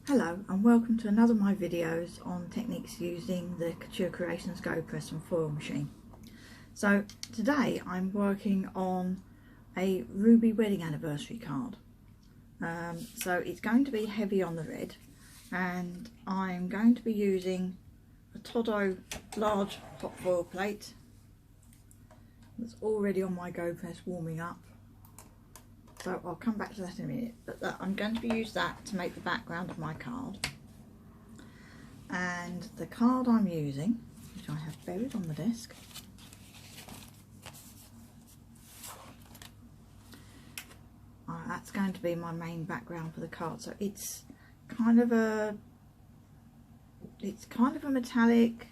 Hello and welcome to another of my videos on techniques using the Couture Creations Go Press and Foil machine. So today I'm working on a ruby wedding anniversary card. So it's going to be heavy on the red, and I'm going to be using a Todo large hot foil plate that's already on my Go Press warming up. So I'll come back to that in a minute, but I'm going to use that to make the background of my card. And the card I'm using, which I have buried on the desk, that's going to be my main background for the card. So it's kind of a metallic,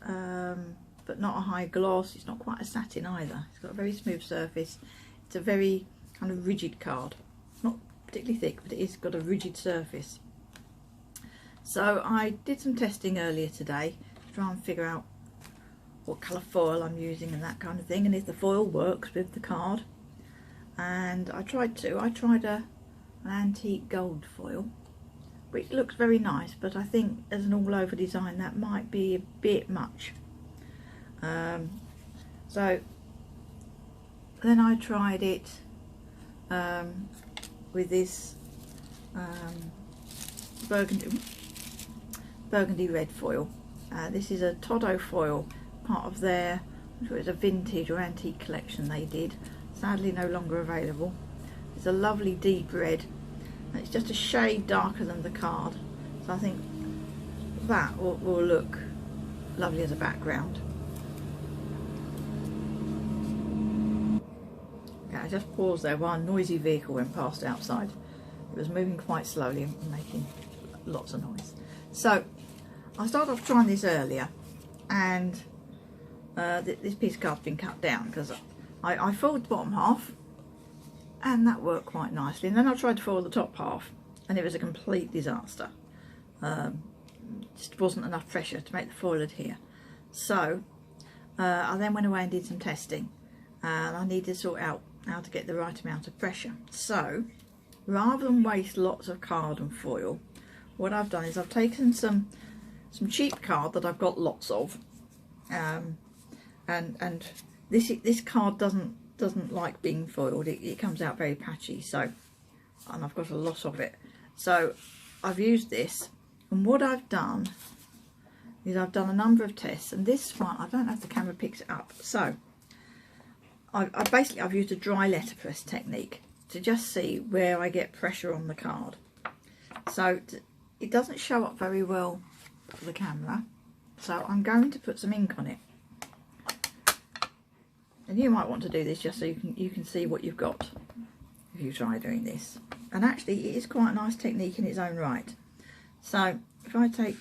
but not a high gloss. It's not quite a satin either. It's got a very smooth surface. It's a very kind of rigid card, not particularly thick, but it is got a rigid surface. So I did some testing earlier today to try and figure out what colour foil I'm using and that kind of thing, and if the foil works with the card. And I tried an antique gold foil, which looks very nice, but I think as an all over design that might be a bit much. So then I tried it with this burgundy red foil. This is a Todo foil, part of their, I'm sure it's a vintage or antique collection they did, sadly no longer available. It's a lovely deep red, and it's just a shade darker than the card, so I think that will look lovely as a background. I just paused there while a noisy vehicle went past outside. It was moving quite slowly and making lots of noise. So I started off trying this earlier, and this piece of card's been cut down because I foiled the bottom half and that worked quite nicely, and then I tried to foil the top half and it was a complete disaster. Just wasn't enough pressure to make the foil adhere. So I then went away and did some testing, and I needed to sort out how to get the right amount of pressure. So rather than waste lots of card and foil, what I've done is I've taken some cheap card that I've got lots of, and this card doesn't like being foiled. It comes out very patchy, so, and I've got a lot of it. So I've used this, and what I've done is I've done a number of tests, and this one, I don't know if the camera picks it up, so I've used a dry letterpress technique to just see where I get pressure on the card. So it doesn't show up very well for the camera, so I'm going to put some ink on it. And you might want to do this just so you can see what you've got if you try doing this. And actually it is quite a nice technique in its own right. So if I take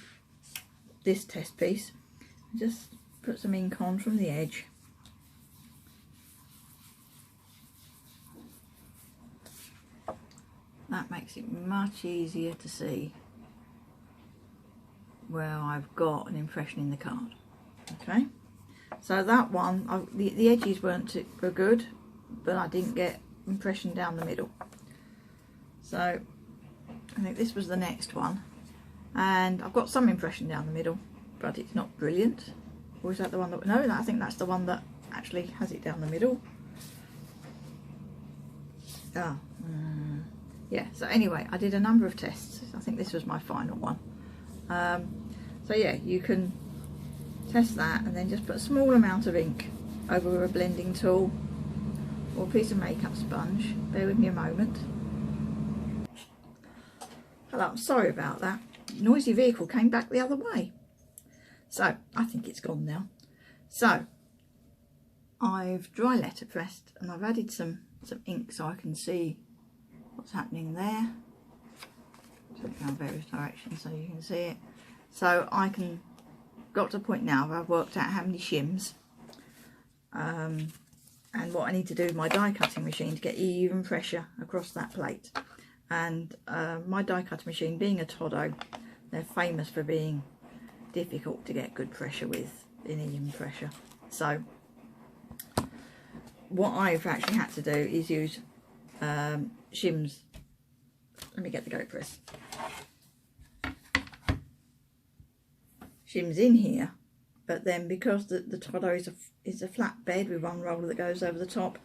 this test piece and just put some ink on from the edge, that makes it much easier to see where I've got an impression in the card. Okay, so that one, the edges were good, but I didn't get impression down the middle. So I think this was the next one, and I've got some impression down the middle, but it's not brilliant. Or is that the one that, no, I think that's the one that actually has it down the middle. Yeah, so anyway, I did a number of tests. I think this was my final one. So yeah, you can test that and then just put a small amount of ink over a blending tool or a piece of makeup sponge. Bear with me a moment. Hello, I'm sorry about that. Noisy vehicle came back the other way. So I think it's gone now. So I've dry letterpressed and I've added some ink so I can see what's happening there. Turn it around various directions so you can see it. So I got to a point now where I've worked out how many shims and what I need to do with my die cutting machine to get even pressure across that plate. And my die cutting machine, being a Todo, they're famous for being difficult to get good pressure with, in even pressure. So what I've actually had to do is use shims. Let me get the Go Press. shims in here, but then because the Todo is a flat bed with one roller that goes over the top,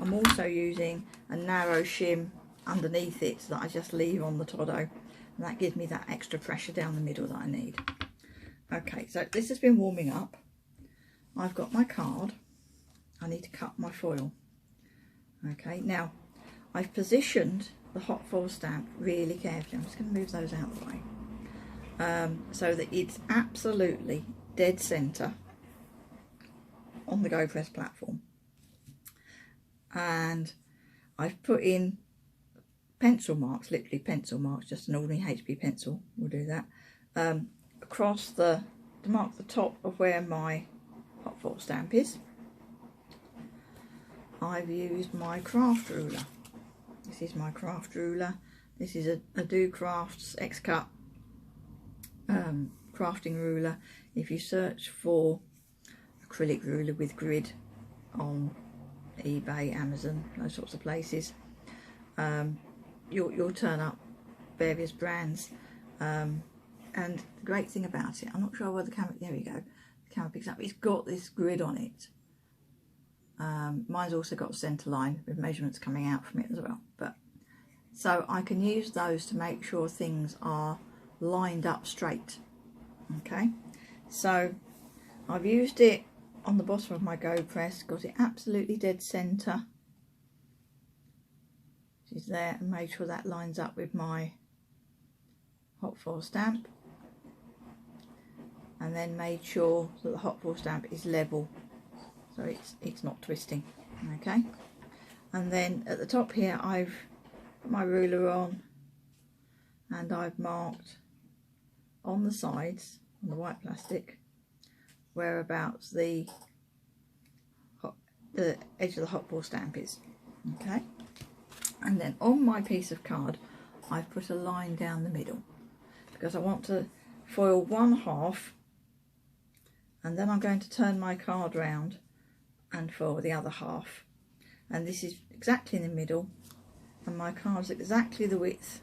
I'm also using a narrow shim underneath it so that I just leave on the Todo, and that gives me that extra pressure down the middle that I need. Okay, so this has been warming up. I've got my card. I need to cut my foil. Okay, now I've positioned the hot foil stamp really carefully. I'm just going to move those out of the way, so that it's absolutely dead centre on the GoPress platform. And I've put in pencil marks, literally pencil marks, just an ordinary HB pencil will do that, across to mark the top of where my hot foil stamp is. I've used my craft ruler. This is my craft ruler. This is a Do Crafts X-Cut crafting ruler. If you search for acrylic ruler with grid on eBay, Amazon, those sorts of places, you'll turn up various brands. And the great thing about it, I'm not sure where the camera, there we go, the camera picks up, it's got this grid on it. Mine's also got a centre line with measurements coming out from it as well, but so I can use those to make sure things are lined up straight. Okay, so I've used it on the bottom of my GoPress, got it absolutely dead centre, which is there, and made sure that lines up with my hot foil stamp, and then made sure that the hot foil stamp is level, so it's not twisting. Okay, and then at the top here I've put my ruler on, and I've marked on the sides, on the white plastic, whereabouts the edge of the hot foil stamp is. Okay, and then on my piece of card I've put a line down the middle, because I want to foil one half, and then I'm going to turn my card round and foil the other half, and this is exactly in the middle, and my card's exactly the width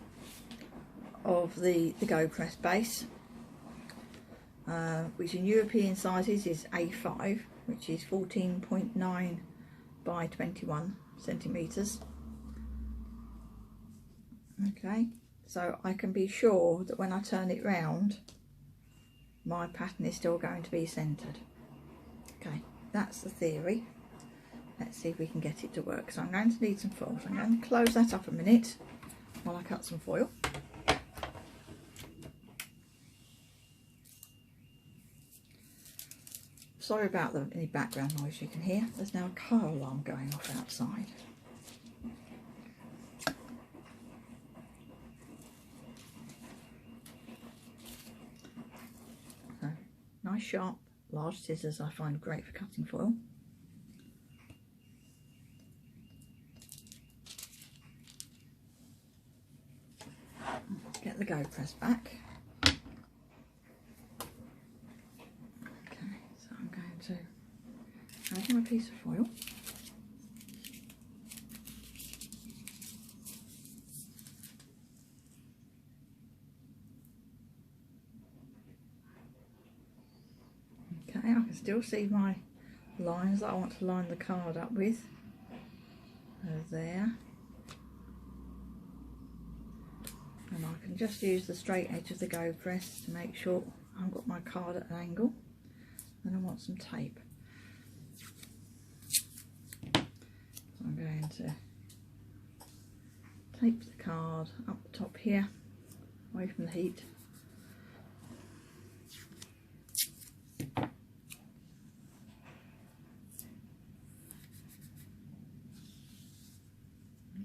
of the GoPress base, which in European sizes is A5, which is 14.9 by 21 centimetres. Okay, so I can be sure that when I turn it round, my pattern is still going to be centred. Okay, that's the theory. Let's see if we can get it to work. So I'm going to need some foil. So I'm going to close that up a minute while I cut some foil. Sorry about any background noise you can hear. There's now a car alarm going off outside. So, nice sharp large scissors I find great for cutting foil. Get the GoPress back. Okay, so I'm going to add my piece of foil. Okay, I can still see my lines that I want to line the card up with. There. And I can just use the straight edge of the GoPress to make sure I've got my card at an angle. Then I want some tape. So I'm going to tape the card up the top here, away from the heat.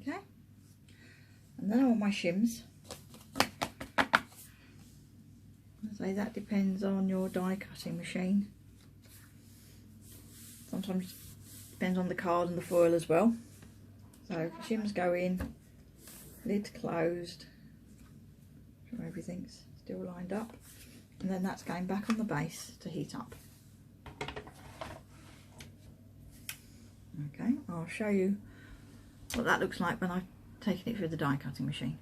Okay, and then I want my shims. So that depends on your die cutting machine. Sometimes depends on the card and the foil as well. So shims go in, lid closed, so everything's still lined up, and then that's going back on the base to heat up. Okay, I'll show you what that looks like when I've taken it through the die cutting machine.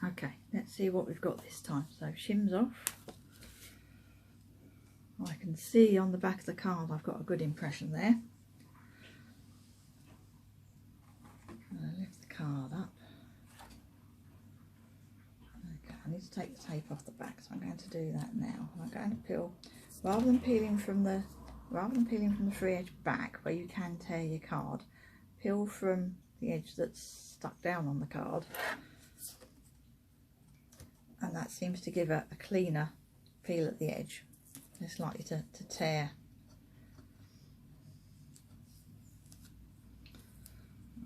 Okay, let's see what we've got this time. So shims off. I can see on the back of the card I've got a good impression there. I'll lift the card up. Okay, I need to take the tape off the back, so I'm going to do that now. I'm going to peel, rather than peeling from the free edge back where you can tear your card, peel from the edge that's stuck down on the card, and that seems to give a cleaner feel at the edge. It's likely to tear.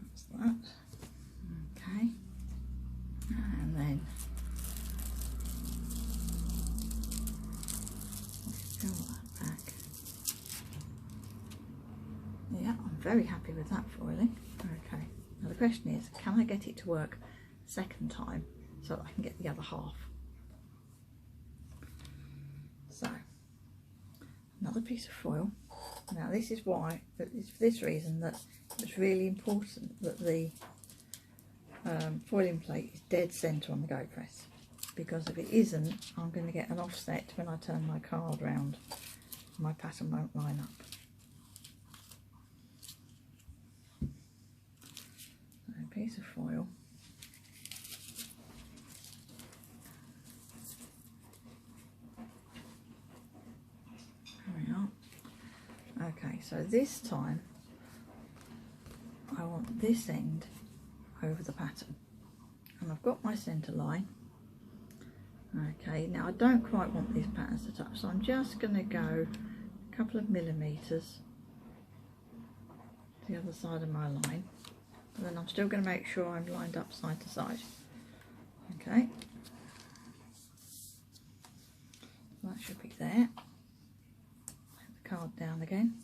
That's that. Okay, and then peel that back. Yeah, I'm very happy with that foiling. Okay, now the question is, can I get it to work a second time so that I can get the other half? So, another piece of foil. Now this is why, it's for this reason that it's really important that the foiling plate is dead centre on the go press, because if it isn't, I'm going to get an offset when I turn my card round. My pattern won't line up. So a piece of foil. Okay, so this time I want this end over the pattern, and I've got my centre line. Okay, now I don't quite want these patterns to touch, so I'm just going to go a couple of millimetres to the other side of my line, and then I'm still going to make sure I'm lined up side to side. Okay, so that should be there. Card down again.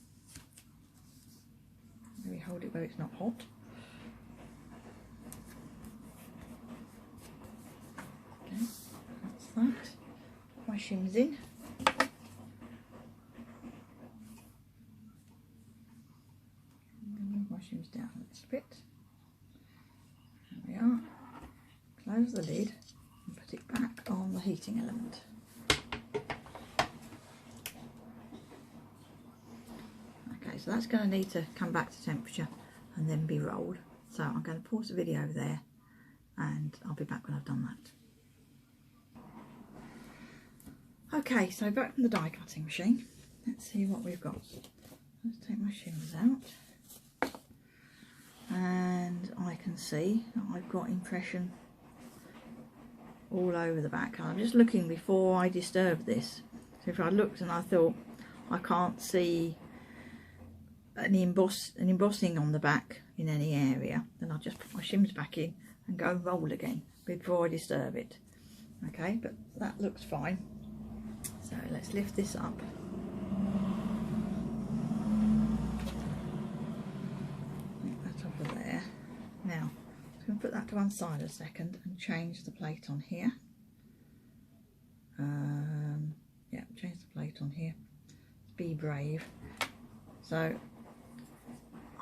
Maybe hold it where it's not hot. Okay, that's that. Put my shims in. I'm going to move my shims down a little bit. There we are. Close the lid and put it back on the heating element. So that's going to need to come back to temperature and then be rolled. So I'm going to pause the video there and I'll be back when I've done that. Okay, so back from the die cutting machine. Let's see what we've got. Let's take my shims out. And I can see that I've got impression all over the back. I'm just looking before I disturb this. So if I looked and I thought I can't see an embossing on the back in any area, then I'll just put my shims back in and go and roll again before I disturb it. Okay, but that looks fine. So let's lift this up. Put that over there. Now I'm going to put that to one side a second and change the plate on here. Yeah, change the plate on here. Be brave. So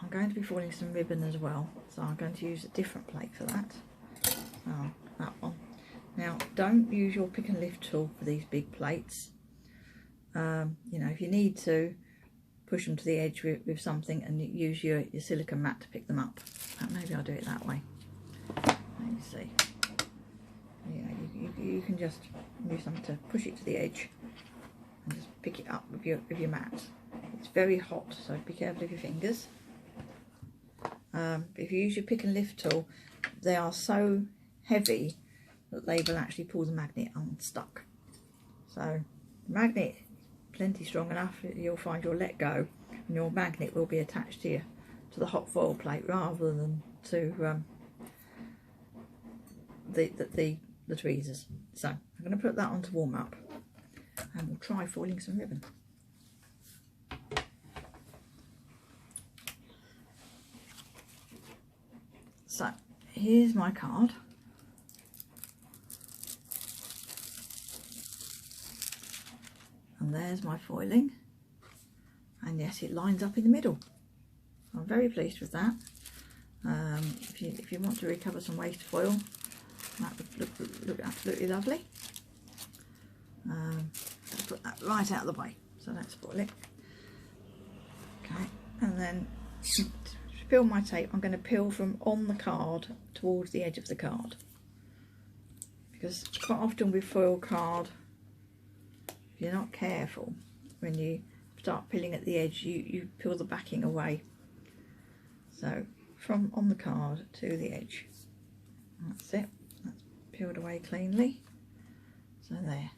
I'm going to be foiling some ribbon as well, so I'm going to use a different plate for that. That one. Now, don't use your pick and lift tool for these big plates. You know, if you need to, push them to the edge with something and use your silicone mat to pick them up. Maybe I'll do it that way. Let me see. Yeah, you can just use something to push it to the edge and just pick it up with your mat. It's very hot, so be careful of your fingers. If you use your pick and lift tool, they are so heavy that they will actually pull the magnet unstuck. So the magnet is plenty strong enough, you'll find you'll let go and your magnet will be attached to the hot foil plate rather than to the tweezers. So I'm going to put that on to warm up and we'll try foiling some ribbon. So here's my card. And there's my foiling. And yes, it lines up in the middle. I'm very pleased with that. If you want to recover some waste foil, that would absolutely lovely. I'll put that right out of the way so I don't spoil it. Okay, and then to peel my tape, I'm going to peel from on the card towards the edge of the card, because quite often with foil card, if you're not careful, when you start peeling at the edge, you peel the backing away. So from on the card to the edge, that's it, that's peeled away cleanly. So there.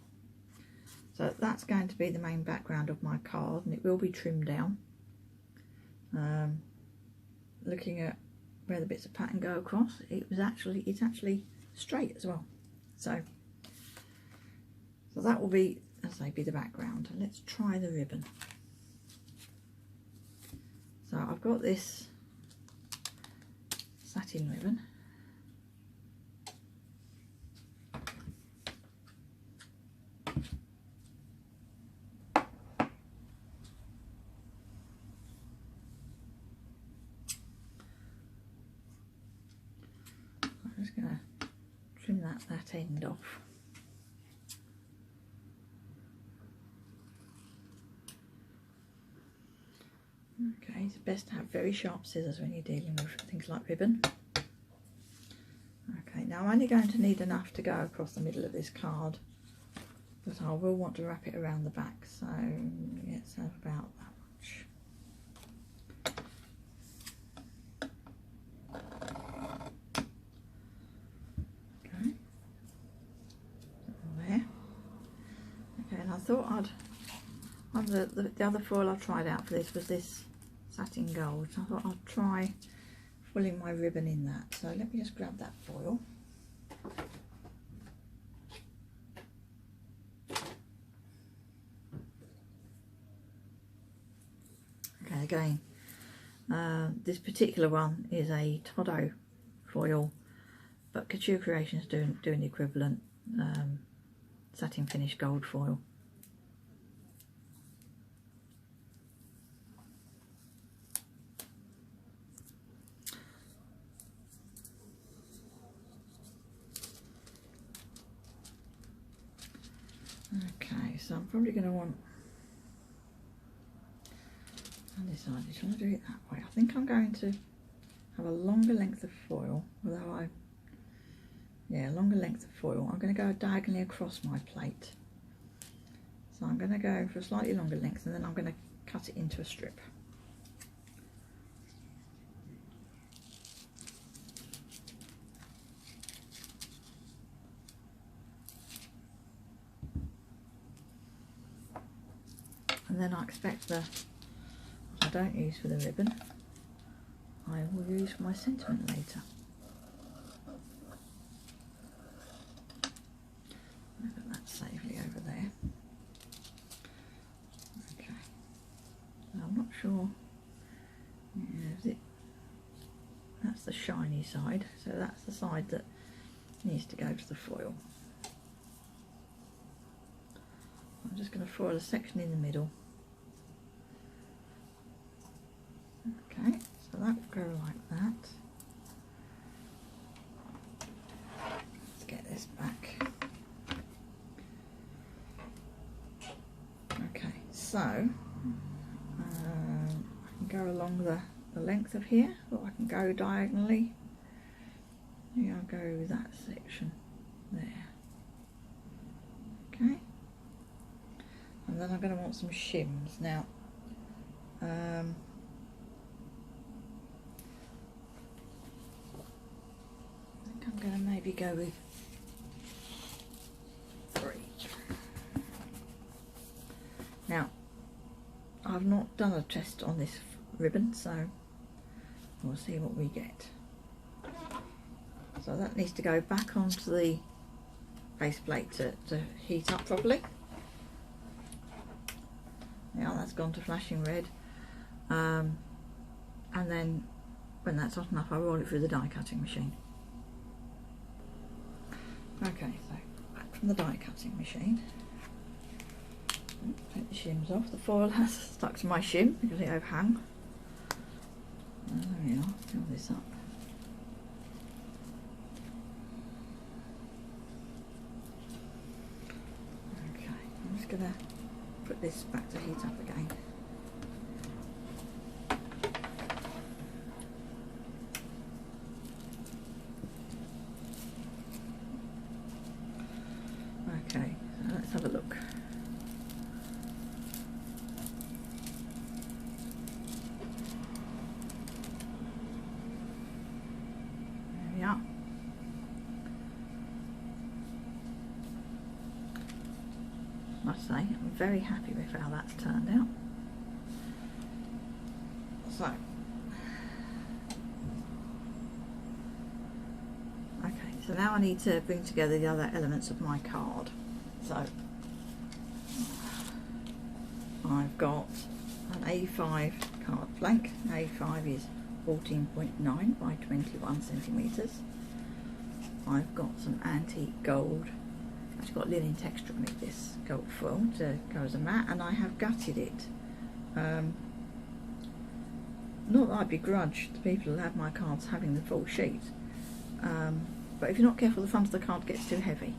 So that's going to be the main background of my card, and it will be trimmed down. Looking at where the bits of pattern go across, it's actually straight as well. So that will be, as I say, be the background. And let's try the ribbon. So I've got this satin ribbon. I'm just going to trim that end off. Okay, it's best to have very sharp scissors when you're dealing with things like ribbon. Okay, now I'm only going to need enough to go across the middle of this card, but I will want to wrap it around the back, so let's have about that much. Okay, there. Okay, and I thought the other foil I tried out for this was this satin gold. So I thought I'd try filling my ribbon in that. So let me just grab that foil. Okay, again, this particular one is a Todo foil, but Couture Creations doing the equivalent satin finish gold foil. Okay, so I'm probably going to want, I decided to do it that way. I think I'm going to have a longer length of foil, although a longer length of foil. I'm going to go diagonally across my plate. So I'm going to go for a slightly longer length, and then I'm going to cut it into a strip. And then I expect what I don't use for the ribbon, I will use for my sentiment later. I'll put that safely over there. Okay. I'm not sure. Yeah, that's the shiny side, so that's the side that needs to go to the foil. I'm just going to foil a section in the middle. Okay, so that will go like that. Let's get this back. Okay, so I can go along the length of here, or I can go diagonally. Maybe I'll go with that section there. Okay. And then I'm going to want some shims. Now, I think I'm going to maybe go with 3. Now, I've not done a test on this ribbon, so we'll see what we get. So that needs to go back onto the base plate to heat up properly. Now that's gone to flashing red, and then when that's hot enough, I roll it through the die cutting machine. Okay, so back from the die cutting machine. Take the shims off. The foil has stuck to my shim because it overhung. There we are. Fill this up. going to put this back to heat up again. Okay, so let's have a look. There we are. Must say, I'm very happy with how that's turned out. So, okay, so now I need to bring together the other elements of my card. So, I've got an A5 card blank. A5 is 14.9 by 21 centimetres. I've got some antique gold. It's got linen texture on it, this gold foil, to go as a matte, and I have gutted it. Not that I begrudge the people who have my cards having the full sheet, but if you're not careful, the front of the card gets too heavy.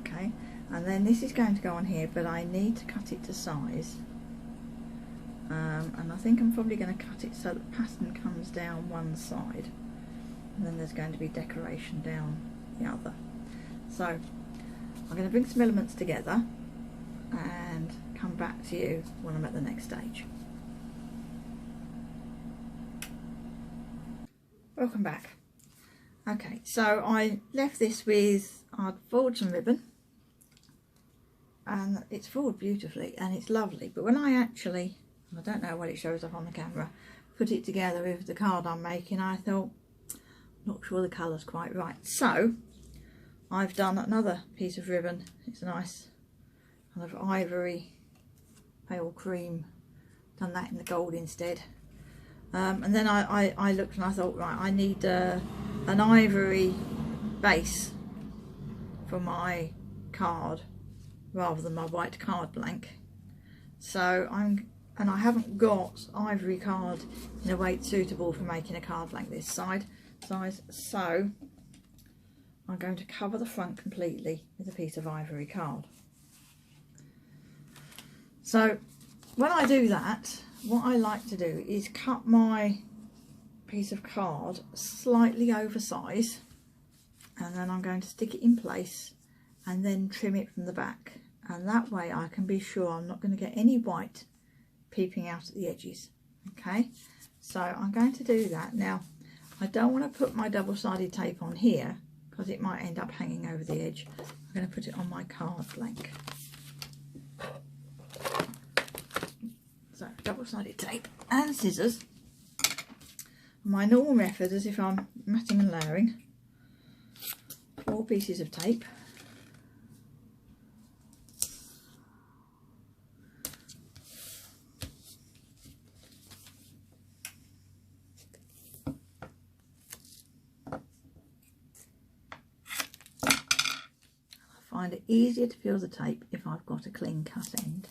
Okay, and then this is going to go on here, but I need to cut it to size, and I think I'm probably going to cut it so the pattern comes down one side, and then there's going to be decoration down the other. So I'm going to bring some elements together and come back to you when I'm at the next stage. Welcome back. Okay, so I left this with, I'd forged some ribbon, and it's forged beautifully and it's lovely, but when I actually, I don't know what it shows up on the camera, put it together with the card I'm making, I thought, not sure the colour's quite right. So I've done another piece of ribbon. It's a nice kind of ivory, pale cream, done that in the gold instead. And then I looked and I thought, right, I need an ivory base for my card rather than my white card blank. So I haven't got ivory card in a weight suitable for making a card blank this size, so I'm going to cover the front completely with a piece of ivory card. So when I do that, what I like to do is cut my piece of card slightly oversize, and then I'm going to stick it in place and then trim it from the back, and that way I can be sure I'm not going to get any white peeping out at the edges. Okay, so I'm going to do that. Now I don't want to put my double-sided tape on here because it might end up hanging over the edge. I'm going to put it on my card blank. So double-sided tape and scissors. My normal method is if I'm matting and layering, 4 pieces of tape, I find it easier to peel the tape if I've got a clean cut end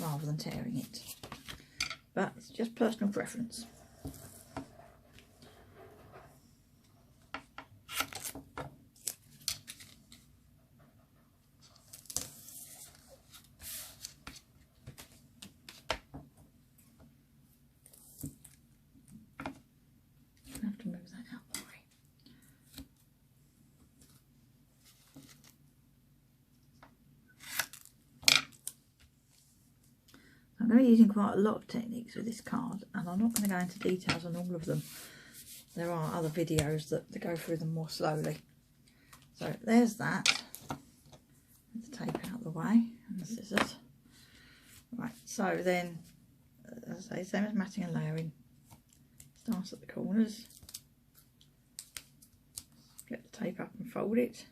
rather than tearing it, but it's just personal preference. I have to move that out of the way. I'm going to be using quite a lot of techniques with this card, and I'm not going to go into details on all of them. There are other videos that go through them more slowly. So there's that. Get the tape out of the way and the scissors. Right, so then, as I say, same as matting and layering. Starts at the corners. Get the tape up and fold it.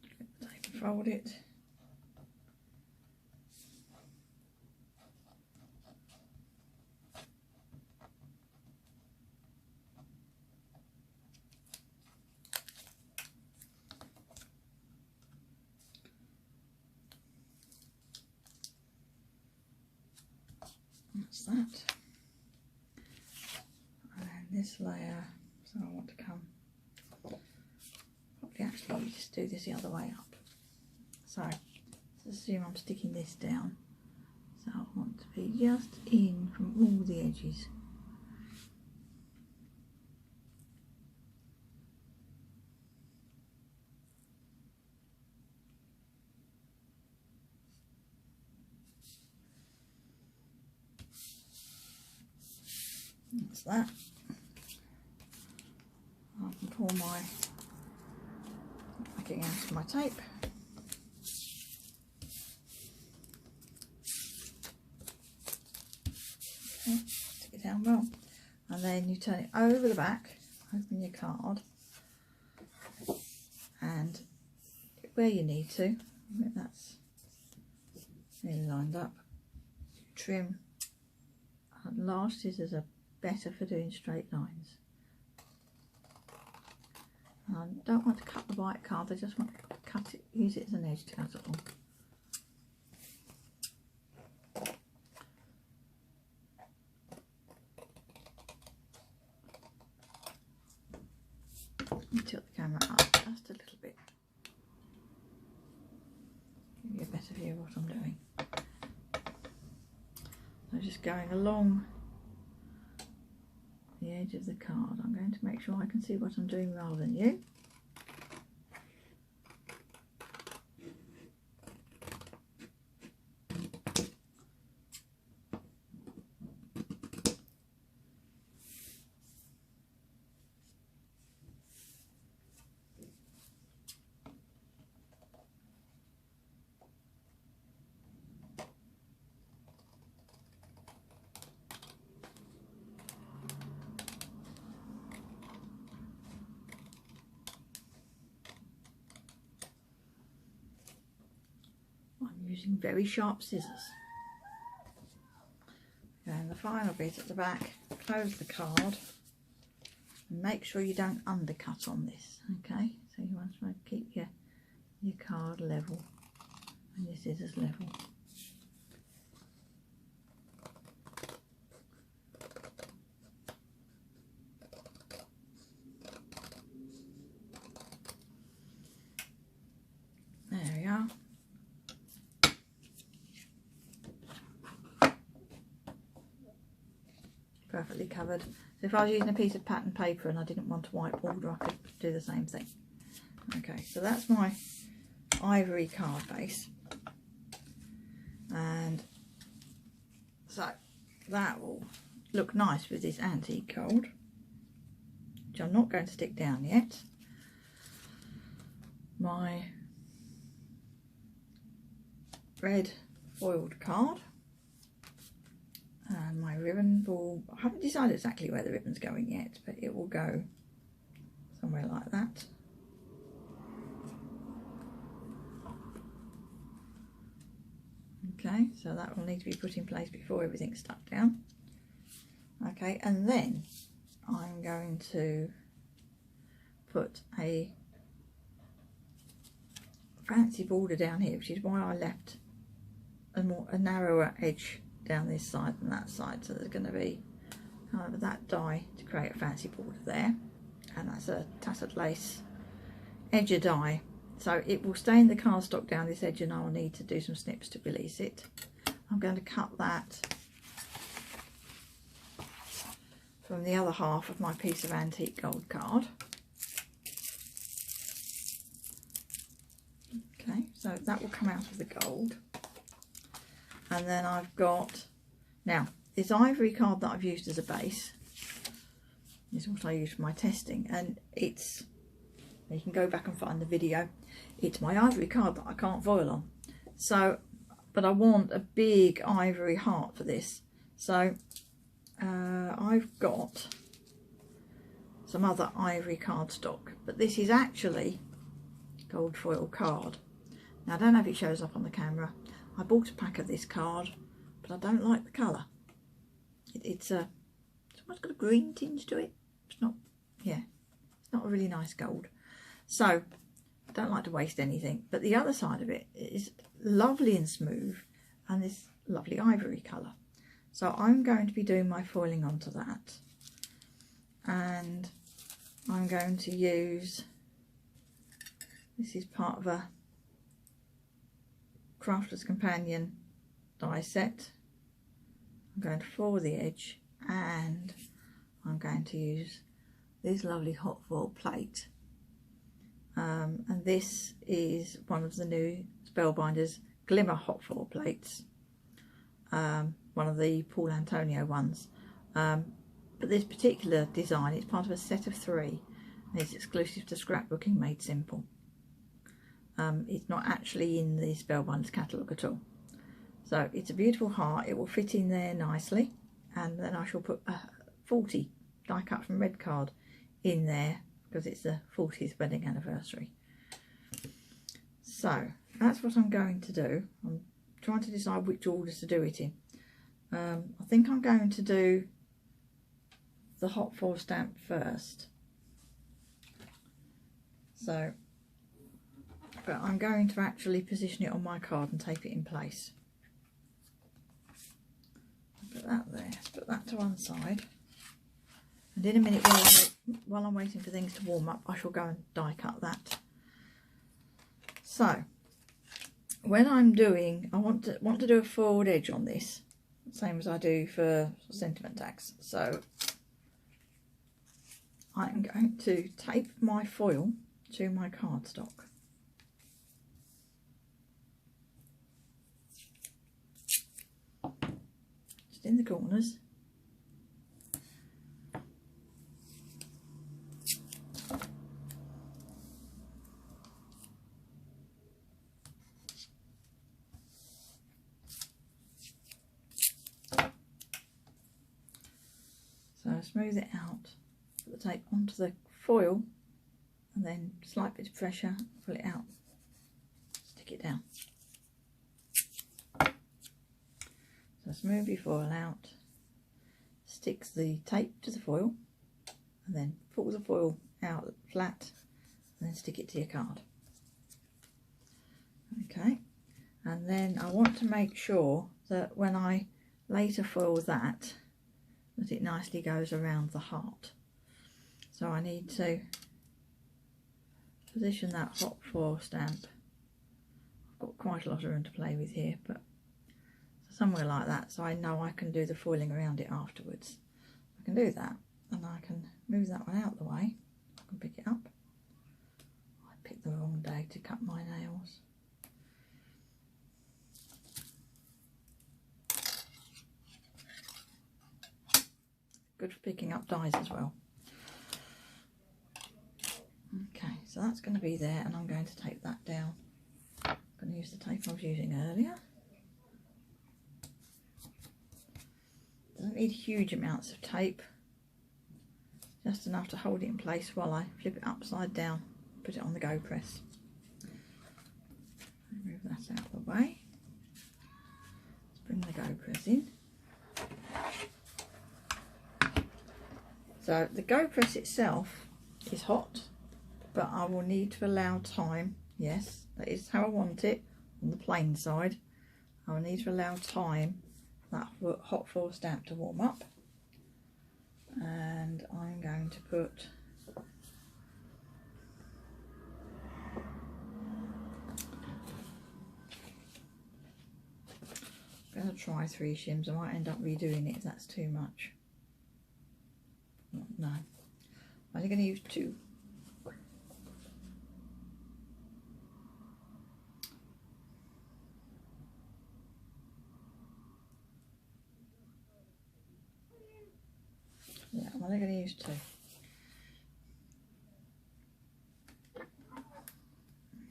Get the tape and fold it. That's that. And then this layer, so I want to come, probably actually just do this the other way up. So Let's assume I'm sticking this down. So I want to be just in from all the edges. That's that. I can pull my backing out of my tape. Okay, stick it down well. And then you turn it over the back, open your card, and where you need to, I think that's nearly lined up, trim. Large scissors are better for doing straight lines. I don't want to cut the white card, I just want to cut it, use it as an edge to cut it on. Tilt the camera up just a little bit. Give you a better view of what I'm doing. So just going along the edge of the card. I'm going to make sure I can see what I'm doing rather than you. Using very sharp scissors. And the final bit at the back, close the card and make sure you don't undercut on this, okay? So you want to try to keep your card level and your scissors level. There we are. Perfectly covered. So if I was using a piece of pattern paper and I didn't want a white border, I could do the same thing. Okay, so that's my ivory card base, and so that will look nice with this antique gold, which I'm not going to stick down yet. My red foiled card. And my ribbon will, I haven't decided exactly where the ribbon's going yet, but it will go somewhere like that. Okay, so that will need to be put in place before everything's stuck down. Okay, and then I'm going to put a fancy border down here, which is why I left a narrower edge down this side and that side, so there's going to be kind of that die to create a fancy border there, and that's a Tatterd Lace edger die, so it will stay in the cardstock down this edge and I'll need to do some snips to release it. I'm going to cut that from the other half of my piece of antique gold card. Okay, so that will come out of the gold. And then I've got, now this ivory card that I've used as a base is what I use for my testing, and it's, you can go back and find the video, it's my ivory card that I can't foil on. So, but I want a big ivory heart for this. So I've got some other ivory cardstock, but this is actually gold foil card. Now I don't know if it shows up on the camera. I bought a pack of this card, but I don't like the colour. It's almost got a green tinge to it. It's not, yeah, it's not a really nice gold. So I don't like to waste anything. But the other side of it is lovely and smooth, and this lovely ivory colour. So I'm going to be doing my foiling onto that, and I'm going to use, this is part of a Crafter's Companion die set. I'm going to foil the edge, and I'm going to use this lovely hot foil plate. And this is one of the new Spellbinders Glimmer hot foil plates. One of the Paul Antonio ones. But this particular design is part of a set of 3 and it's exclusive to Scrapbooking Made Simple. It's not actually in the Spellbinders catalogue at all. So it's a beautiful heart, it will fit in there nicely, and then I shall put a 40 die cut from red card in there because it's the 40th wedding anniversary. So that's what I'm going to do. I'm trying to decide which order to do it in. I think I'm going to do the hot foil stamp first. So, but I'm going to actually position it on my card and tape it in place. Put that there, put that to one side. And in a minute, while I'm waiting for things to warm up, I shall go and die cut that. So, when I'm doing, I want to do a forward edge on this, same as I do for sentiment tags. So I'm going to tape my foil to my cardstock. Just in the corners. So smooth it out, put the tape onto the foil, and then slight bit of pressure, pull it out, stick it down. So smooth your foil out, sticks the tape to the foil, and then pull the foil out flat, and then stick it to your card. Okay, and then I want to make sure that when I later foil that it nicely goes around the heart. So I need to position that hot foil stamp. I've got quite a lot of room to play with here, but somewhere like that, so I know I can do the foiling around it afterwards. I can do that, and I can move that one out of the way. I can pick it up. I picked the wrong day to cut my nails. Good for picking up dies as well. Okay, so that's going to be there, and I'm going to tape that down. I'm going to use the tape I was using earlier. Doesn't need huge amounts of tape, just enough to hold it in place while I flip it upside down, put it on the go press. Move that out of the way. Let's bring the go press in. So the go press itself is hot, but I will need to allow time. Yes, that is how I want it on the plain side. I will need to allow time for that hot foil stamp to warm up, and I'm going to put I'm going to try 3 shims. I might end up redoing it if that's too much. No, I'm only going to use 2. Yeah, I'm only going to use 2.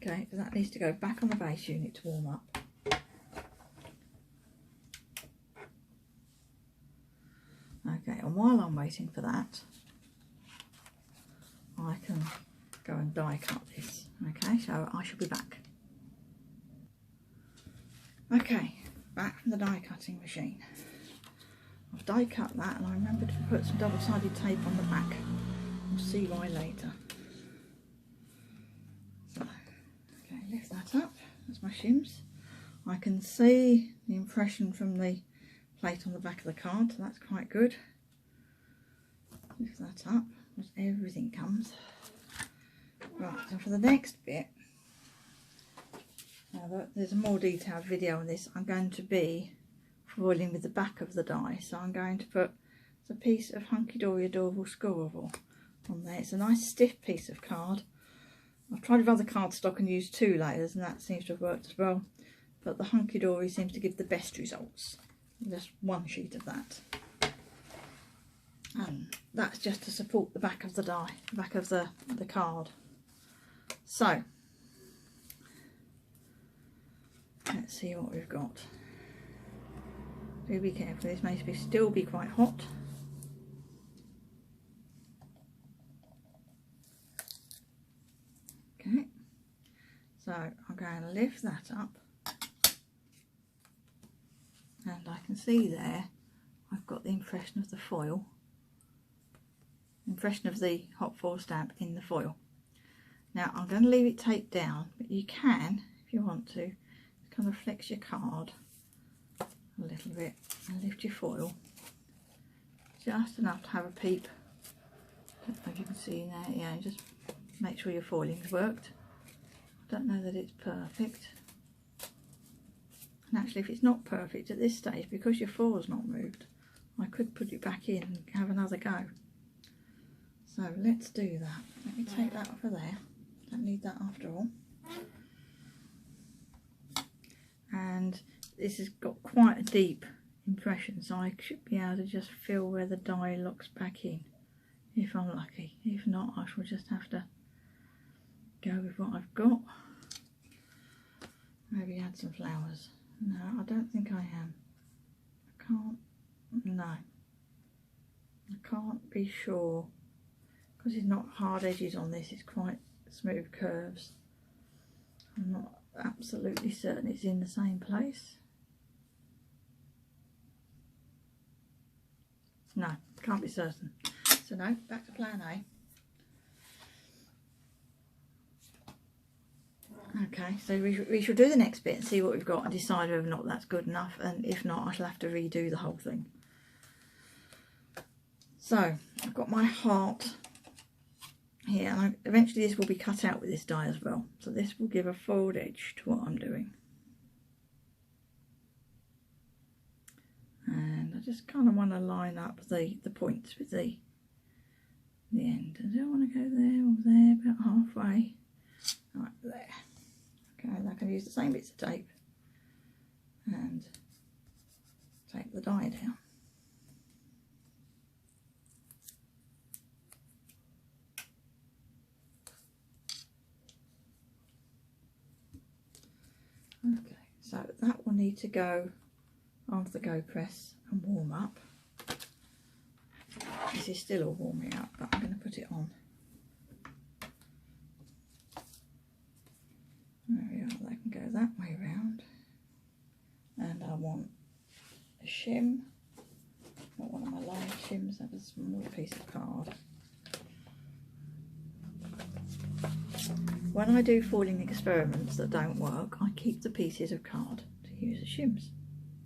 Okay, so that needs to go back on the base unit to warm up. Okay, and while I'm waiting for that, I can go and die cut this. Okay, so I shall be back. Okay, back from the die cutting machine. I've die cut that, and I remembered to put some double-sided tape on the back. We'll see why later. So, okay, lift that up. That's my shims. I can see the impression from the plate on the back of the card, so that's quite good. Lift that up, as everything comes. Right, so for the next bit, Now, there's a more detailed video on this. I'm going to be foiling with the back of the die, so I'm going to put a piece of Hunky Dory Adorable Squirrel on there. It's a nice stiff piece of card. I've tried with other cardstock and used 2 layers, and that seems to have worked as well, but the Hunky Dory seems to give the best results. Just 1 sheet of that, and that's just to support the back of the die, the back of the card. So let's see what we've got. Do be careful, this may still be quite hot. Okay, so I'm going to lift that up, and I can see there I've got the impression of the foil, impression of the hot foil stamp in the foil. Now I'm going to leave it taped down, but you can, if you want to, kind of flex your card a little bit and lift your foil just enough to have a peep. I don't know if you can see there, yeah, just make sure your foiling's worked. I don't know that it's perfect. And actually, if it's not perfect at this stage, because your foil's not moved, I could put it back in and have another go. So let's do that. Let me take that off of there. Don't need that after all. And this has got quite a deep impression, so I should be able to just feel where the die locks back in, if I'm lucky. If not, I shall just have to go with what I've got. Maybe add some flowers. No, I don't think I am. I can't, no. I can't be sure, because it's not hard edges on this, it's quite smooth curves. I'm not absolutely certain it's in the same place. No, can't be certain. So no, back to plan A. Okay, so we shall do the next bit and see what we've got and decide whether or not that's good enough, and if not, I shall have to redo the whole thing. So I've got my heart here, and eventually this will be cut out with this die as well, so this will give a fold edge to what I'm doing. And I just kind of want to line up the points with the end. I don't want to go there or there, about halfway. Right there. Okay, and I can use the same bits of tape and tape the die down. Okay, so that will need to go onto the go press and warm up. This is still all warming up, but I'm going to put it on. There we are, that can go that way round. And I want a shim, not one of my large shims, that was a small piece of card. When I do foiling experiments that don't work, I keep the pieces of card to use as shims,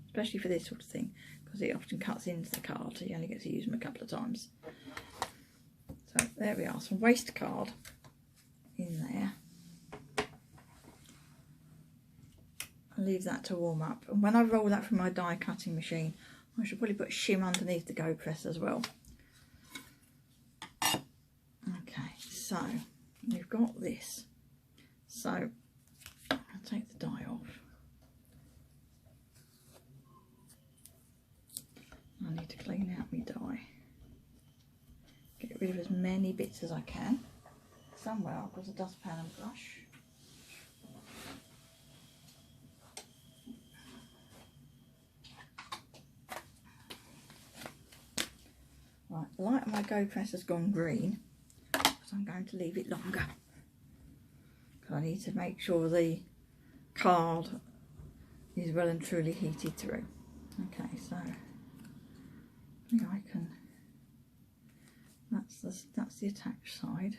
especially for this sort of thing, because it often cuts into the card, so you only get to use them a couple of times. So there we are, some waste card in there. I'll leave that to warm up, and when I roll that from my die cutting machine, I should probably put a shim underneath the go press as well. Okay, so we've got this. So I'll take the die off. I need to clean out my die. Get rid of as many bits as I can. Somewhere I've got a dustpan and brush. Right, the light on my go press has gone green, so I'm going to leave it longer. I need to make sure the card is well and truly heated through. Okay, so I think I can. That's the attached side.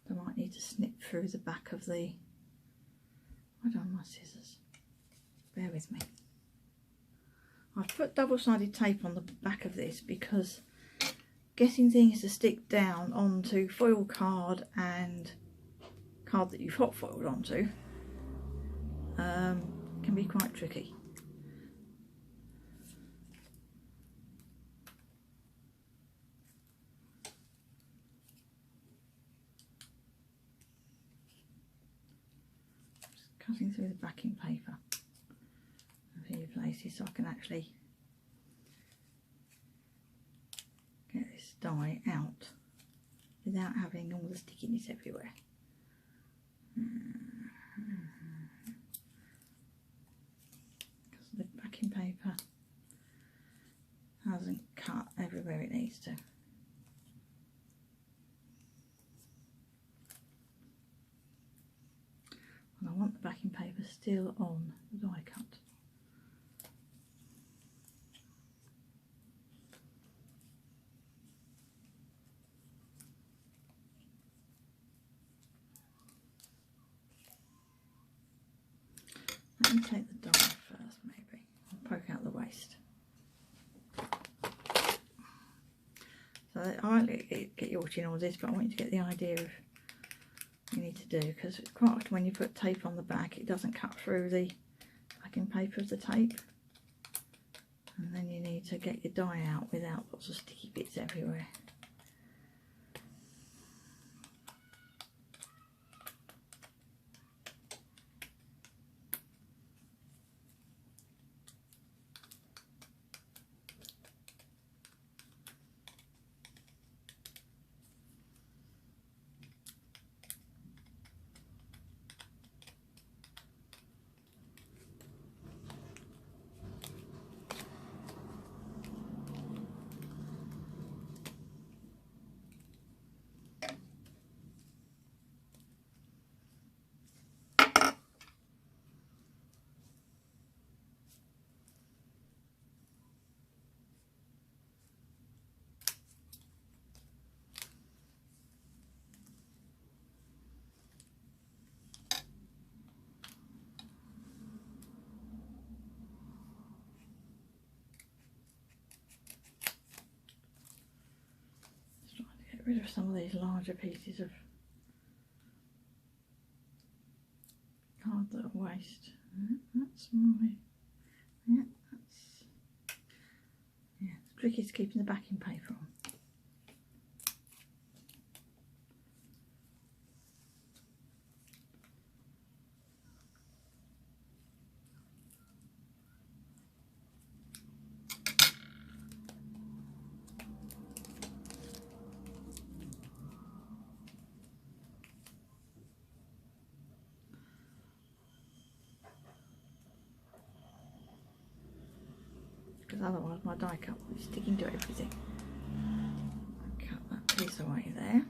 I might need to snip through the back of the. I don't have my scissors. Bear with me. I've put double-sided tape on the back of this because getting things to stick down onto foil card and card that you've hot foiled onto can be quite tricky. Just cutting through the backing paper a few places so I can actually get this dye out without having all the stickiness everywhere. Because the backing paper hasn't cut everywhere it needs to. And I want the backing paper still on the die cut. Let me take the die first, maybe. I'll poke out the waste. So I won't get you watching all this, but I want you to get the idea of what you need to do, because quite often when you put tape on the back, it doesn't cut through the backing paper of the tape. And then you need to get your die out without lots of sticky bits everywhere. Rid of some of these larger pieces of card that are waste. That's my, yeah, that's, yeah, the trick is keeping the backing paper on. Because otherwise my die cut will be sticking to everything. Cut that piece away there.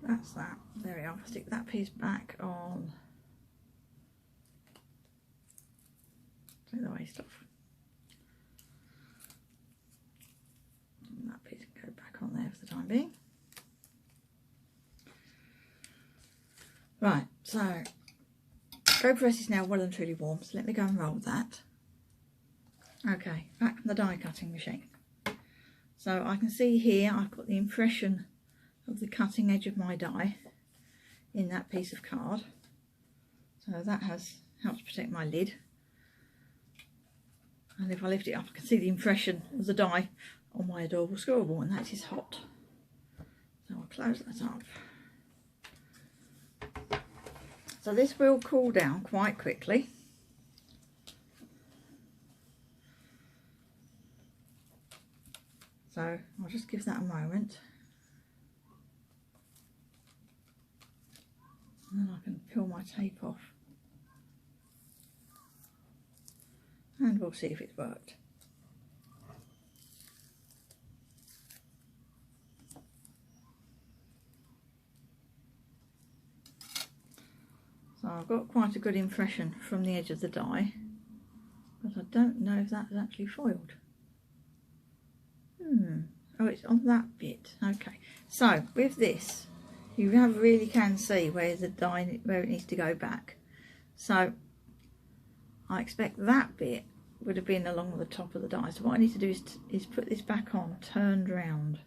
That's that. There we are. I'll stick that piece back on. Take the waste off. And that piece can go back on there for the time being. Right, so go press is now well and truly warm, so let me go and roll that. Okay, back from the die cutting machine. So I can see here I've got the impression of the cutting edge of my die in that piece of card, so that has helped protect my lid. And if I lift it up, I can see the impression of the die on my adorable squirrel ball, and that is hot. So I'll close that up. So this will cool down quite quickly. So I'll just give that a moment. And then I can peel my tape off. And we'll see if it's worked. So I've got quite a good impression from the edge of the die, but I don't know if that's actually foiled. Oh, it's on that bit. Okay, so with this, you really can see where the die, where it needs to go back. So I expect that bit would have been along the top of the die. So what I need to do is put this back on, turned round.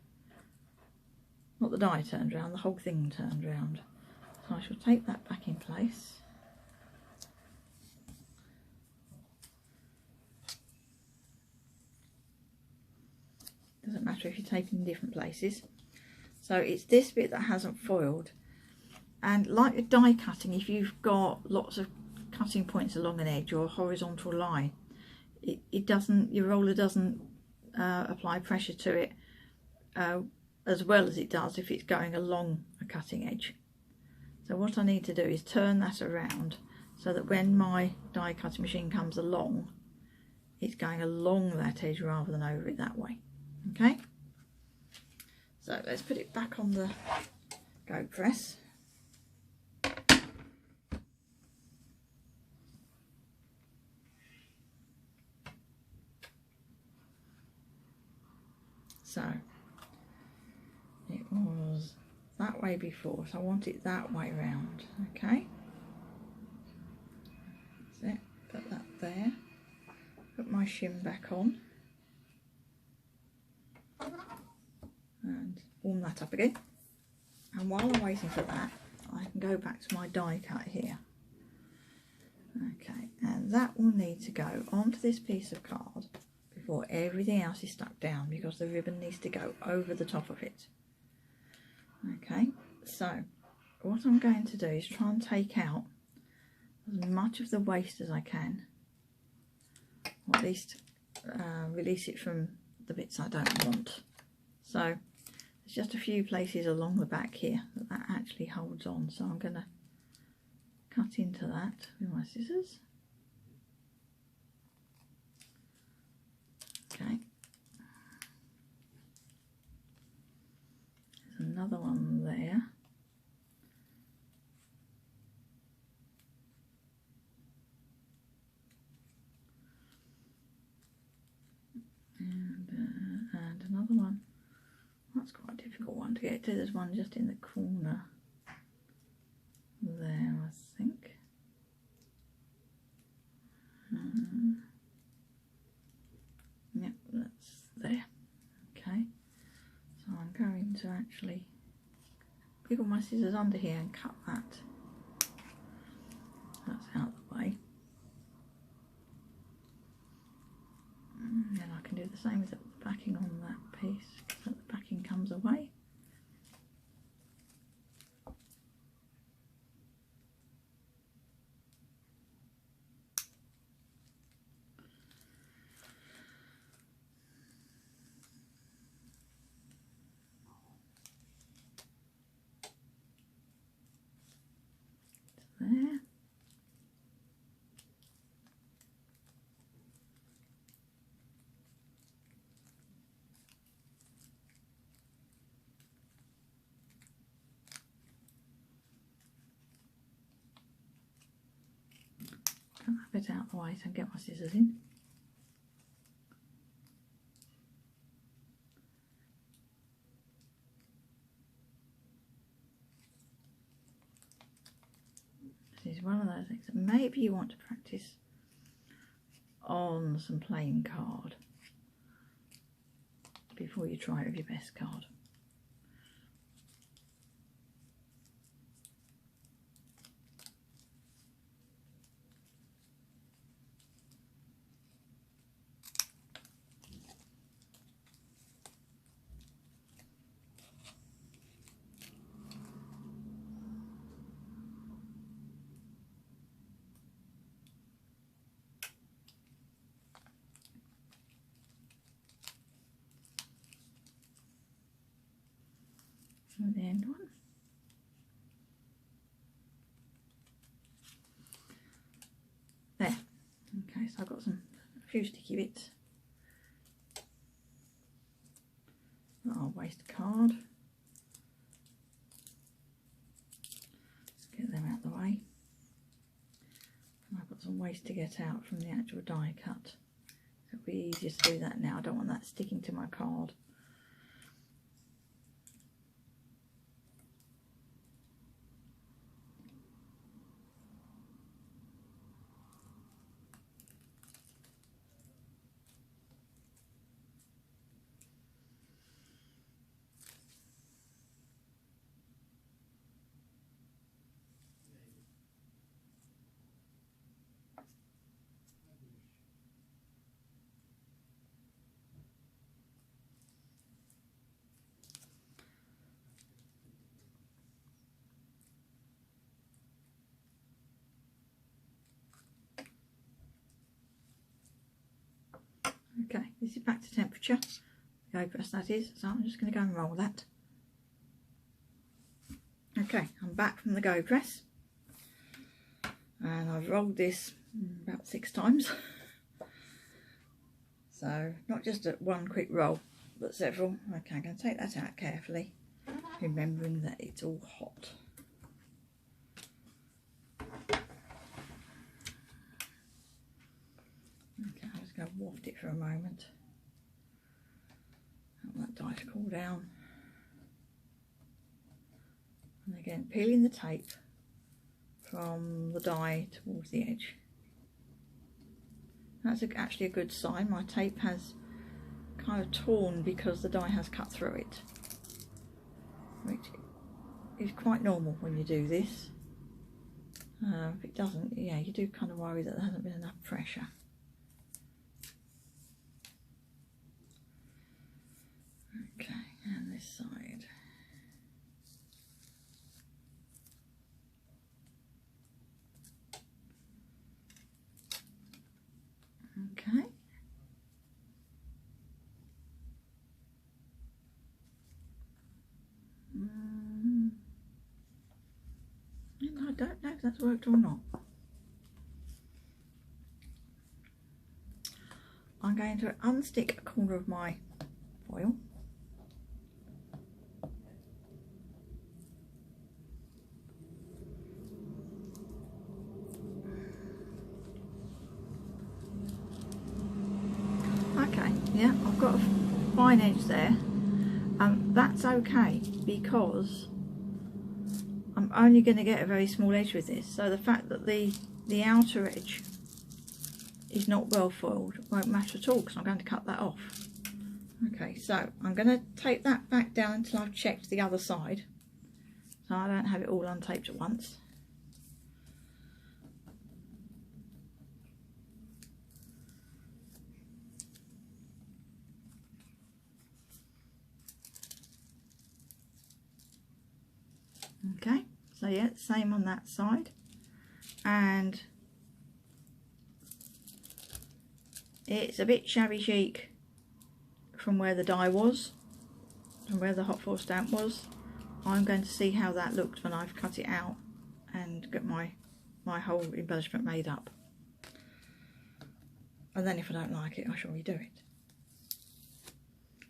Not the die turned round, the whole thing turned round. So I shall take that back in place. Doesn't matter if you tape in different places. So it's this bit that hasn't foiled. And like with die cutting, if you've got lots of cutting points along an edge or a horizontal line, it doesn't, your roller doesn't apply pressure to it as well as it does if it's going along a cutting edge. So what I need to do is turn that around so that when my die cutting machine comes along, it's going along that edge rather than over it that way. Okay, so let's put it back on the go press. So it was that way before, so I want it that way round. Okay, that's it. Put that there. Put my shim back on and warm that up again. And while I'm waiting for that, I can go back to my die cut here. Okay, and that will need to go onto this piece of card before everything else is stuck down, because the ribbon needs to go over the top of it. Okay, so what I'm going to do is try and take out as much of the waste as I can, or at least release it from the bits I don't want. So there's just a few places along the back here that actually holds on, so I'm going to cut into that with my scissors. Okay, there's another one there. And another one. That's quite a difficult one to get to. There's one just in the corner there, I think. Yep, that's there. Okay, so I'm going to actually wiggle my scissors under here and cut that. That's out of the way. And then I can do the same with the backing on that piece, so the backing comes away. There. Get that bit out of the way so I can get my scissors in. This is one of those things that maybe you want to practice on some plain card before you try it with your best card. and the end one. There. Okay, so I've got a few sticky bits. I'll waste a card. Let's get them out of the way. And I've got some waste to get out from the actual die cut. It'll be easier to do that now. I don't want that sticking to my card. Okay, this is back to temperature, the go press that is, so I'm just going to go and roll that. Okay, I'm back from the go press, and I've rolled this about 6 times. So, not just at one quick roll, but several. Okay, I'm going to take that out carefully, remembering that it's all hot. Okay, I'm just going to waft it for a moment. Let that die cool down. And again, peeling the tape from the die towards the edge. That's actually a good sign. My tape has kind of torn because the die has cut through it, which is quite normal when you do this. If it doesn't, yeah, you do kind of worry that there hasn't been enough pressure. Okay, and this side. Okay. I don't know if that's worked or not. I'm going to unstick a corner of my foil. Okay, yeah, I've got a fine edge there. That's okay because I'm only going to get a very small edge with this, so the fact that the outer edge is not well foiled won't matter at all because I'm going to cut that off. Okay, so I'm going to tape that back down until I've checked the other side, so I don't have it all untaped at once. Okay, so yeah, same on that side, and it's a bit shabby chic from where the die was and where the hot foil stamp was. I'm going to see how that looked when I've cut it out and got my whole embellishment made up, and then if I don't like it I shall redo it.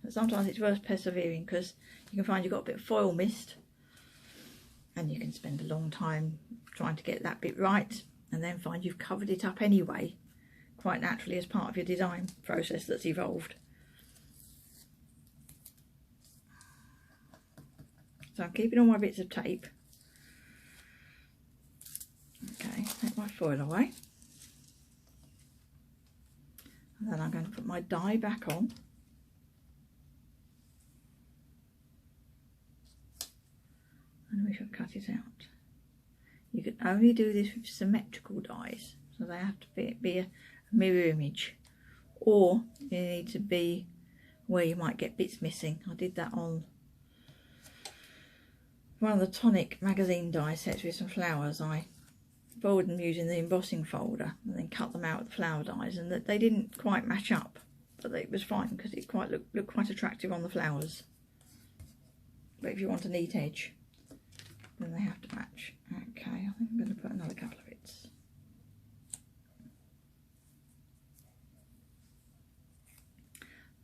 But sometimes it's worth persevering because you can find you've got a bit of foil mist and you can spend a long time trying to get that bit right, and then find you've covered it up anyway, quite naturally, as part of your design process that's evolved. So I'm keeping all my bits of tape. Okay, take my foil away. And then I'm going to put my die back on. And we shall cut it out. You can only do this with symmetrical dies, so they have to be a mirror image, or you need to be where you might get bits missing. I did that on one of the Tonic magazine die sets with some flowers. I folded them using the embossing folder and then cut them out with the flower dies, and that they didn't quite match up, but it was fine because it looked quite attractive on the flowers. but if you want a neat edge, then they have to match. Okay, I think I'm going to put another couple of bits.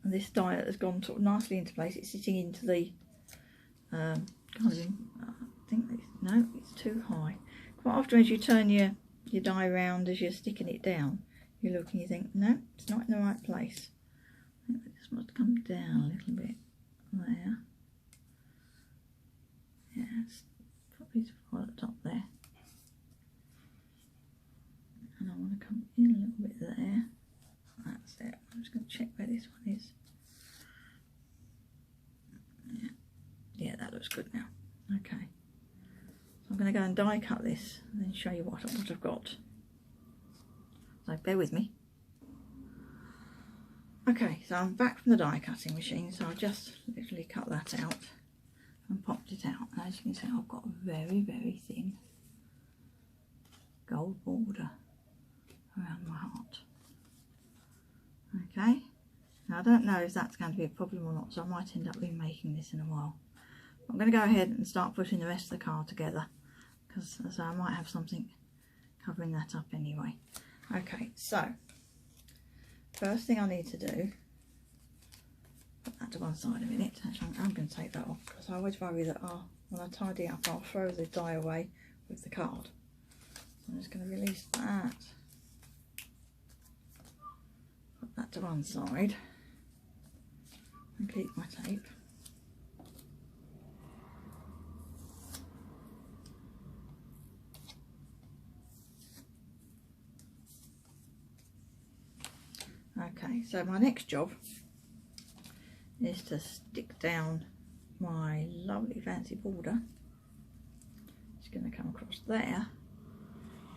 And this die that has gone sort of nicely into place, it's sitting into the I think no, it's too high. Quite often as you turn your die around as you're sticking it down, you look and you think, no, it's not in the right place. I think this must come down a little bit there. Yeah, it's probably right at the top there. And I want to come in a little bit there. That's it. I'm just going to check where this one is. Yeah, that looks good now. Okay. So I'm going to go and die cut this and then show you what I've got. So bear with me. Okay, so I'm back from the die cutting machine, so I've just literally cut that out and popped it out. And as you can see, I've got a very, very thin gold border around my heart. Okay, now I don't know if that's going to be a problem or not, so I might end up remaking this in a while. I'm going to go ahead and start putting the rest of the card together, because so I might have something covering that up anyway. Okay, so first thing I need to do, put that to one side a minute. Actually, I'm going to take that off because I always worry that when I tidy up I'll throw the die away with the card. So I'm just going to release that, put that to one side and keep my tape. Okay, so my next job is to stick down my lovely fancy border. It's going to come across there.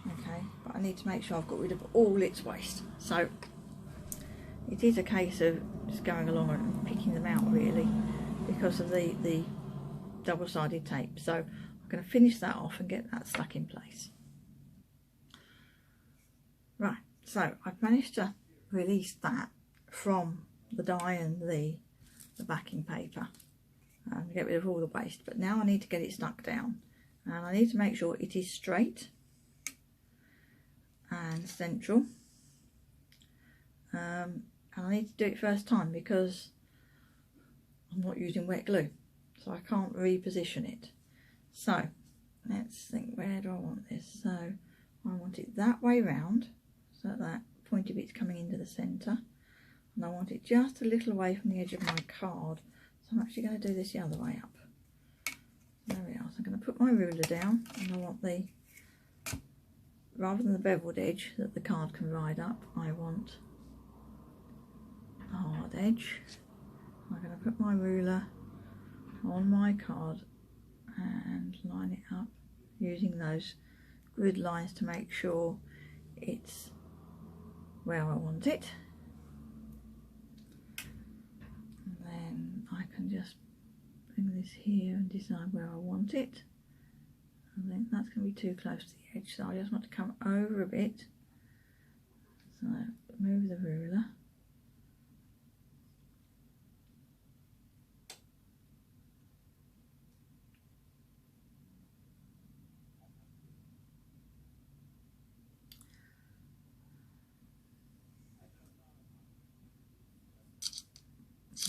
Okay, but I need to make sure I've got rid of all its waste. So it is a case of just going along and picking them out really, because of the double-sided tape. So I'm going to finish that off and get that stuck in place. Right, so I've managed to release that from the die and the backing paper and get rid of all the waste, but now I need to get it stuck down, and I need to make sure it is straight and central, and I need to do it first time because I'm not using wet glue, so I can't reposition it. So let's think, where do I want this? So I want it that way round, so that pointy bit's coming into the centre, and I want it just a little away from the edge of my card, so I'm actually going to do this the other way up. There we are. So I'm going to put my ruler down, and I want the, rather than the beveled edge that the card can ride up, I want a hard edge. I'm going to put my ruler on my card and line it up using those grid lines to make sure it's where I want it, and then I can just bring this here and decide where I want it. I think that's going to be too close to the edge, so I just want to come over a bit. So move the ruler,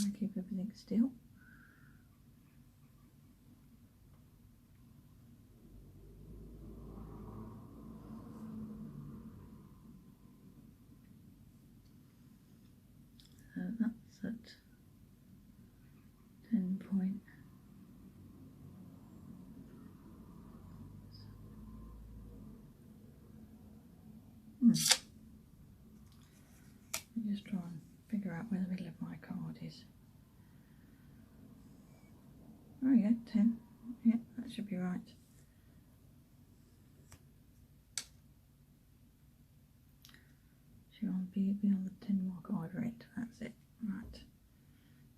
and keep everything still. So that's at 10 point. Just try and figure out where the middle of my card is. Oh yeah, 10. Yeah, that should be right. Should be on the 10 mark either end. That's it. Right.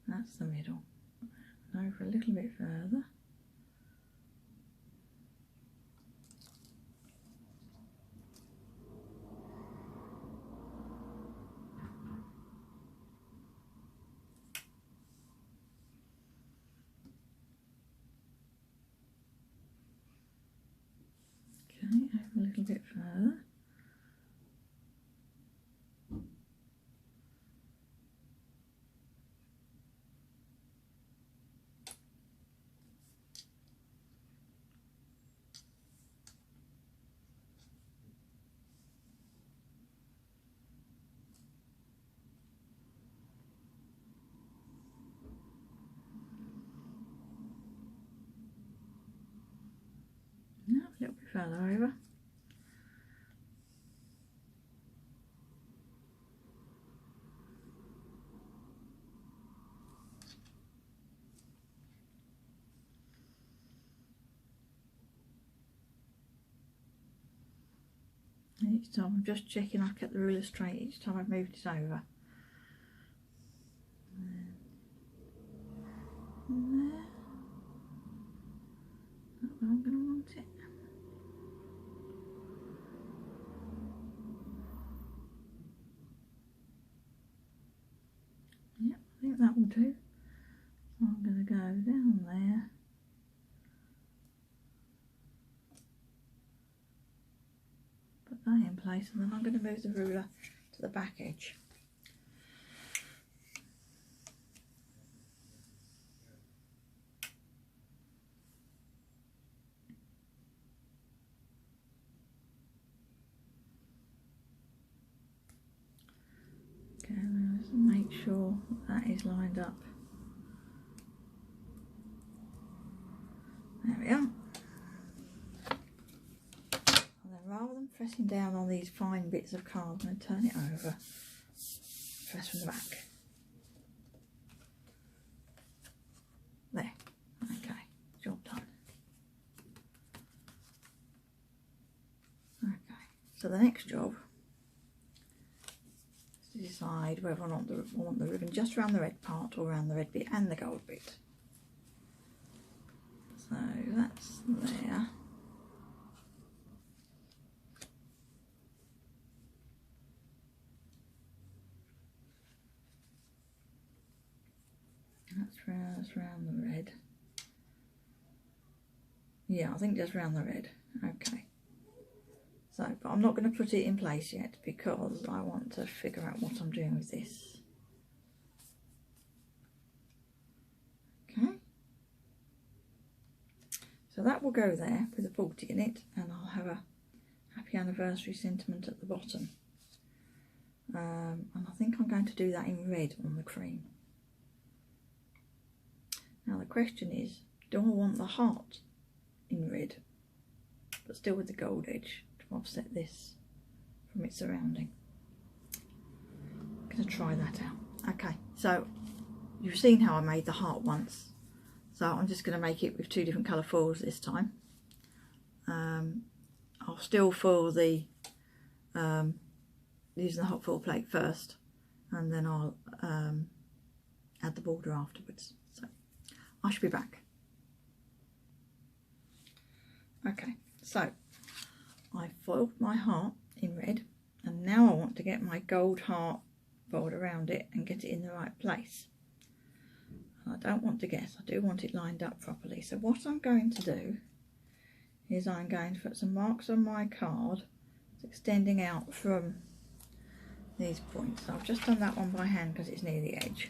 That's the middle. And over a little bit further. colour over. And each time I'm just checking I've kept the ruler straight each time I've moved it over. And there. That's where I'm going to want it. Yep, I think that will do. So I'm going to go down there. Put that in place, and then I'm going to move the ruler to the back edge. Okay, let's make sure that is lined up. There we are. And then rather than pressing down on these fine bits of card, I'm going to turn it over. Press from the back. There. Okay, job done. Okay, so the next job is to decide whether or not I want the ribbon just around the red part or around the red bit and the gold bit. So that's there. That's round the red. Yeah, I think just round the red. Okay. So, but I'm not going to put it in place yet because I want to figure out what I'm doing with this. Okay. So that will go there with a 40 in it, and I'll have a happy anniversary sentiment at the bottom. And I think I'm going to do that in red on the cream. Now the question is, do I want the heart in red, but still with the gold edge to offset this from its surrounding? I'm going to try that out. Okay, so you've seen how I made the heart once. So I'm just going to make it with two different colour foils this time. I'll still foil the, using the hot foil plate first, and then I'll add the border afterwards. So I should be back. Okay, so I foiled my heart in red, and now I want to get my gold heart fold around it and get it in the right place. I don't want to guess, I do want it lined up properly. So what I'm going to do is I'm going to put some marks on my card extending out from these points. So I've just done that one by hand because it's near the edge,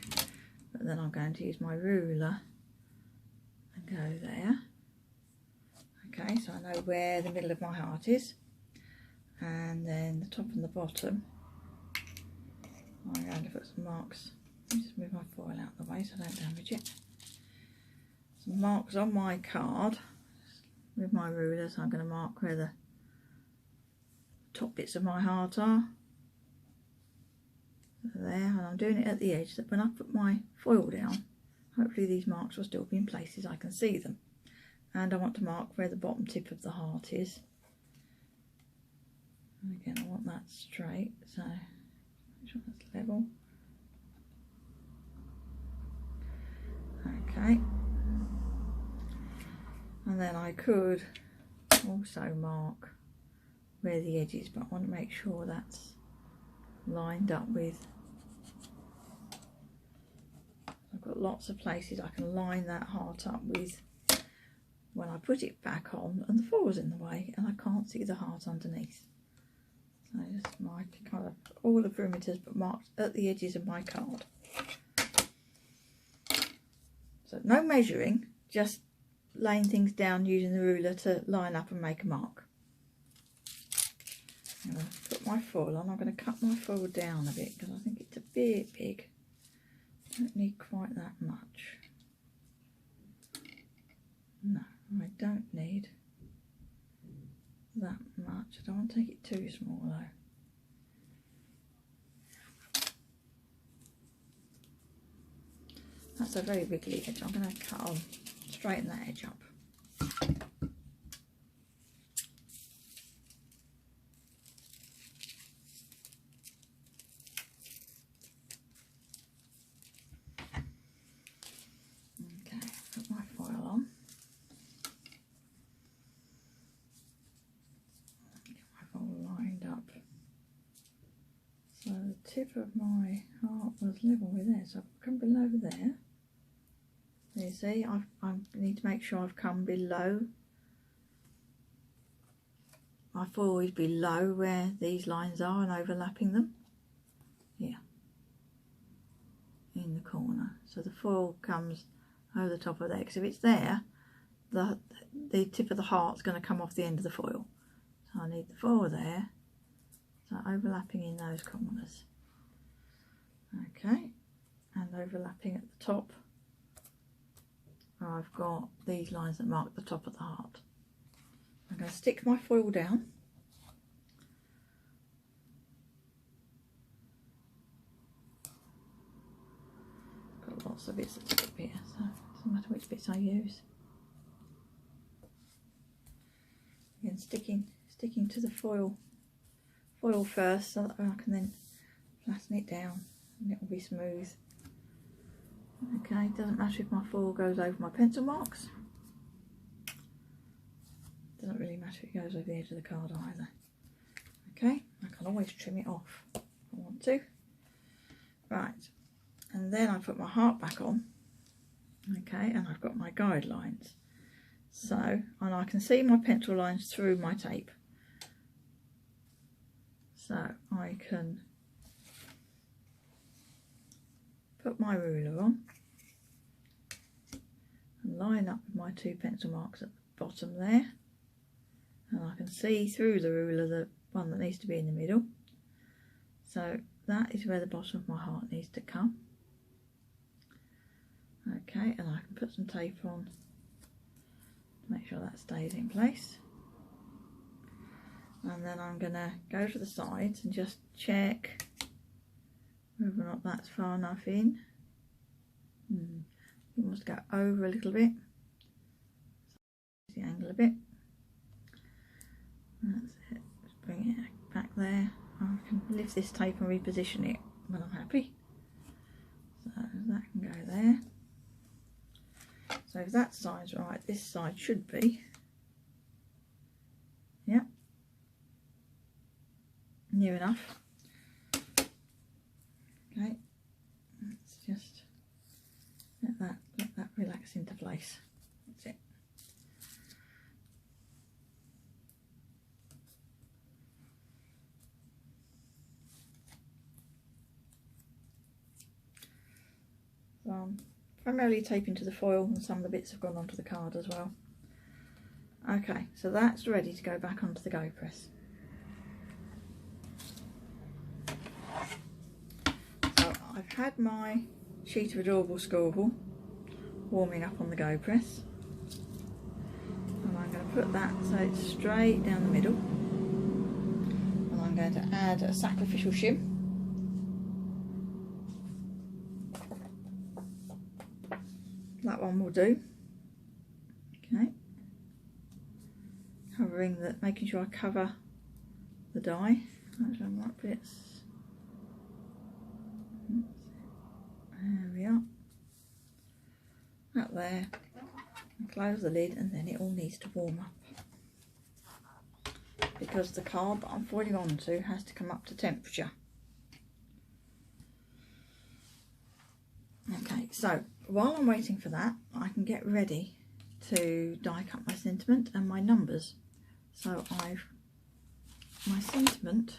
but then I'm going to use my ruler and go there. Okay, so I know where the middle of my heart is, and then the top and the bottom I'm going to put some marks. Let me just move my foil out of the way so I don't damage it. Some marks on my card with my ruler, so I'm going to mark where the top bits of my heart are. There, and I'm doing it at the edge so that when I put my foil down, hopefully these marks will still be in places I can see them. And I want to mark where the bottom tip of the heart is. And again, I want that straight, so make sure that's level. Okay, and then I could also mark where the edge is, but I want to make sure that's lined up with. I've got lots of places I can line that heart up with when I put it back on, and the foil's in the way and I can't see the heart underneath. So I just mark kind of all the perimeters, but marked at the edges of my card. So no measuring, just laying things down using the ruler to line up and make a mark. I'm going to put my foil on. I'm going to cut my foil down a bit because I think it's a bit big. I don't need quite that much. No, I don't need. that much. I don't want to take it too small though. That's a very wiggly edge. I'm going to cut on, straighten that edge up. Okay, put my foil on. Get my foil lined up. So the tip of my heart was level with there, so I've come below there. You see, I need to make sure I've come below. My foil is below where these lines are and overlapping them. Here, in the corner. So the foil comes over the top of there, because if it's there, the tip of the heart's going to come off the end of the foil. So I need the foil there, so overlapping in those corners. Okay, and overlapping at the top. I've got these lines that mark the top of the heart. I'm going to stick my foil down. Got lots of bits to strip here, so it doesn't matter which bits I use. Again, sticking to the foil first, so that I can then flatten it down and it will be smooth. Okay, doesn't matter if my foil goes over my pencil marks. Doesn't really matter if it goes over the edge of the card either. Okay, I can always trim it off if I want to. Right, and then I put my heart back on. Okay, and I've got my guidelines. So, and I can see my pencil lines through my tape. So I can put my ruler on and line up with my two pencil marks at the bottom there, and I can see through the ruler the one that needs to be in the middle. So that is where the bottom of my heart needs to come. Okay, and I can put some tape on to make sure that stays in place. And then I'm going to go to the sides and just check whether or not that's far enough in. It must go over a little bit. The angle a bit. That's it. Just bring it back there. I can lift this tape and reposition it when I'm happy. So that can go there. So if that side's right, this side should be. Yep. Near enough. Okay, let's just let that relax into place. That's it. So I'm primarily taping to the foil, and some of the bits have gone onto the card as well. Okay, so that's ready to go back onto the Go Press. I've had my sheet of Adorable Scribble warming up on the Go Press, and I'm going to put that so it's straight down the middle, and I'm going to add a sacrificial shim. That one will do. Okay, covering that, making sure I cover the die. That's the right bits. There we are. That there. And close the lid, and then it all needs to warm up, because the card that I'm foiling onto has to come up to temperature. Okay, so while I'm waiting for that, I can get ready to die cut my sentiment and my numbers. So my sentiment,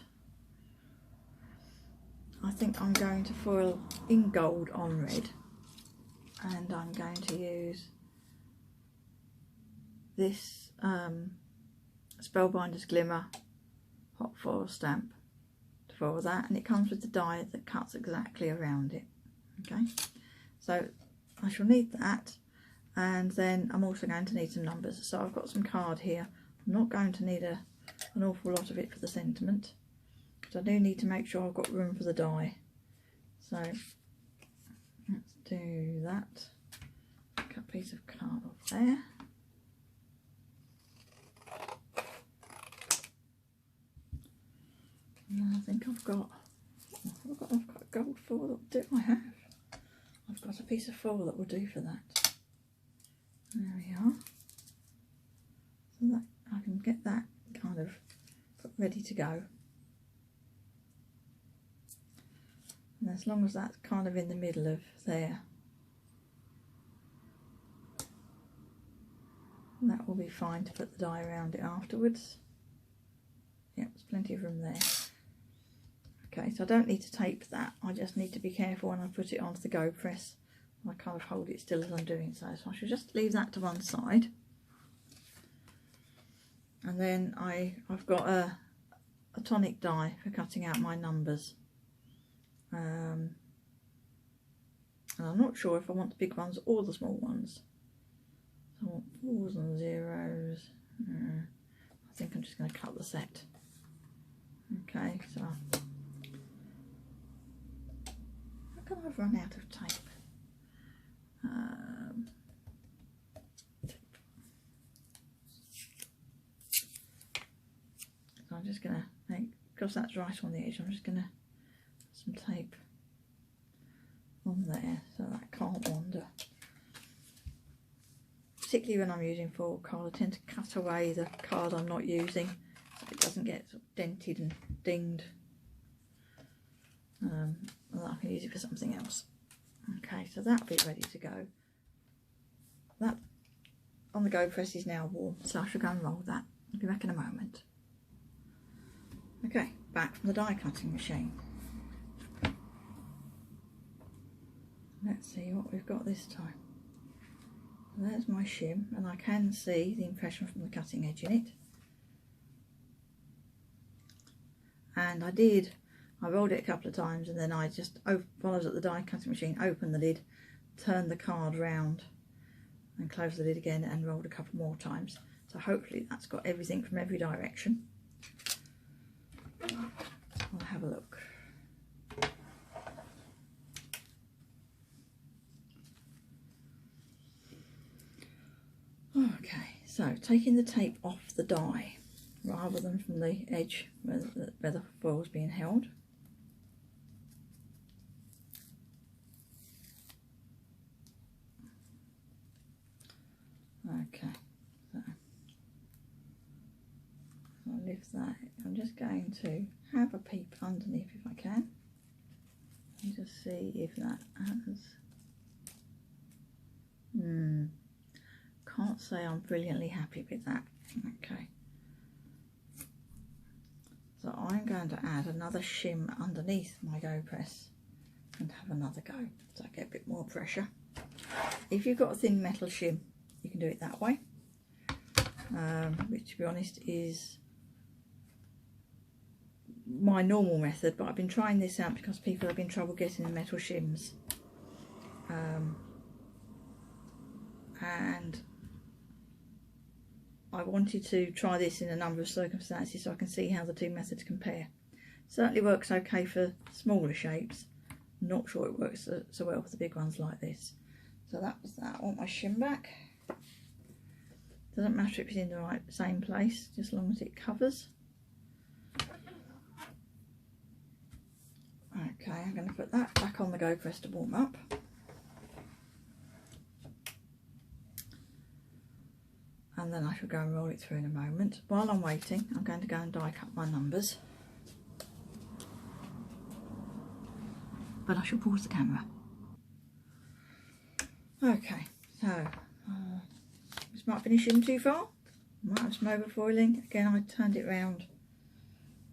I think I'm going to foil in gold on red, and I'm going to use this Spellbinders Glimmer hot foil stamp to foil that, and it comes with the die that cuts exactly around it. Okay, so I shall need that, and then I'm also going to need some numbers. So I've got some card here. I'm not going to need a an awful lot of it for the sentiment, but I do need to make sure I've got room for the die. So let's do that. Cut a piece of card off there. And I think I've got gold foil that will do. I have. I've got a piece of foil that will do for that. There we are. So that I can get that kind of ready to go. And as long as that's kind of in the middle of there, that will be fine to put the die around it afterwards. Yep, there's plenty of room there. Okay, so I don't need to tape that, I just need to be careful when I put it onto the go press. I kind of hold it still as I'm doing so, so I should just leave that to one side. And then I've got a tonic die for cutting out my numbers. And I'm not sure if I want the big ones or the small ones. So I want 4s and 0s. I think I'm just going to cut the set. Okay, so how come I've run out of tape? So I'm just going to, because that's right on the edge, I'm just going to put some tape on there so that can't wander. Particularly when I'm using foil card, I tend to cut away the card I'm not using so it doesn't get sort of dented and dinged. And I can use it for something else. Okay, so that'll be ready to go. That on the go press is now warm, so I shall go and roll that. I'll be back in a moment. Okay, back from the die cutting machine. Let's see what we've got this time. There's my shim, and I can see the impression from the cutting edge in it. And I rolled it a couple of times, and then I just, while I was at the die cutting machine, opened the lid, turned the card round and closed the lid again and rolled a couple more times. So hopefully that's got everything from every direction. I'll have a look. Okay, so taking the tape off the die rather than from the edge where the foil is being held. Okay, so I'll lift that. I'm just going to have a peep underneath if I can and just see if that has. Can't say I'm brilliantly happy with that. Okay, so I'm going to add another shim underneath my go press and have another go so I get a bit more pressure. If you've got a thin metal shim, you can do it that way, which to be honest is my normal method, but I've been trying this out because people have been trouble getting the metal shims, and I wanted to try this in a number of circumstances so I can see how the two methods compare. Certainly works okay for smaller shapes. Not sure it works so well for the big ones like this. So that was that. I want my shim back. Doesn't matter if it's in the same place, just as long as it covers. Okay, I'm going to put that back on the go press to warm up. And then I shall go and roll it through in a moment. While I'm waiting, I'm going to go and die cut my numbers. But I shall pause the camera. Okay, so this might finish in too far. Might have some overfoiling. Again, I turned it round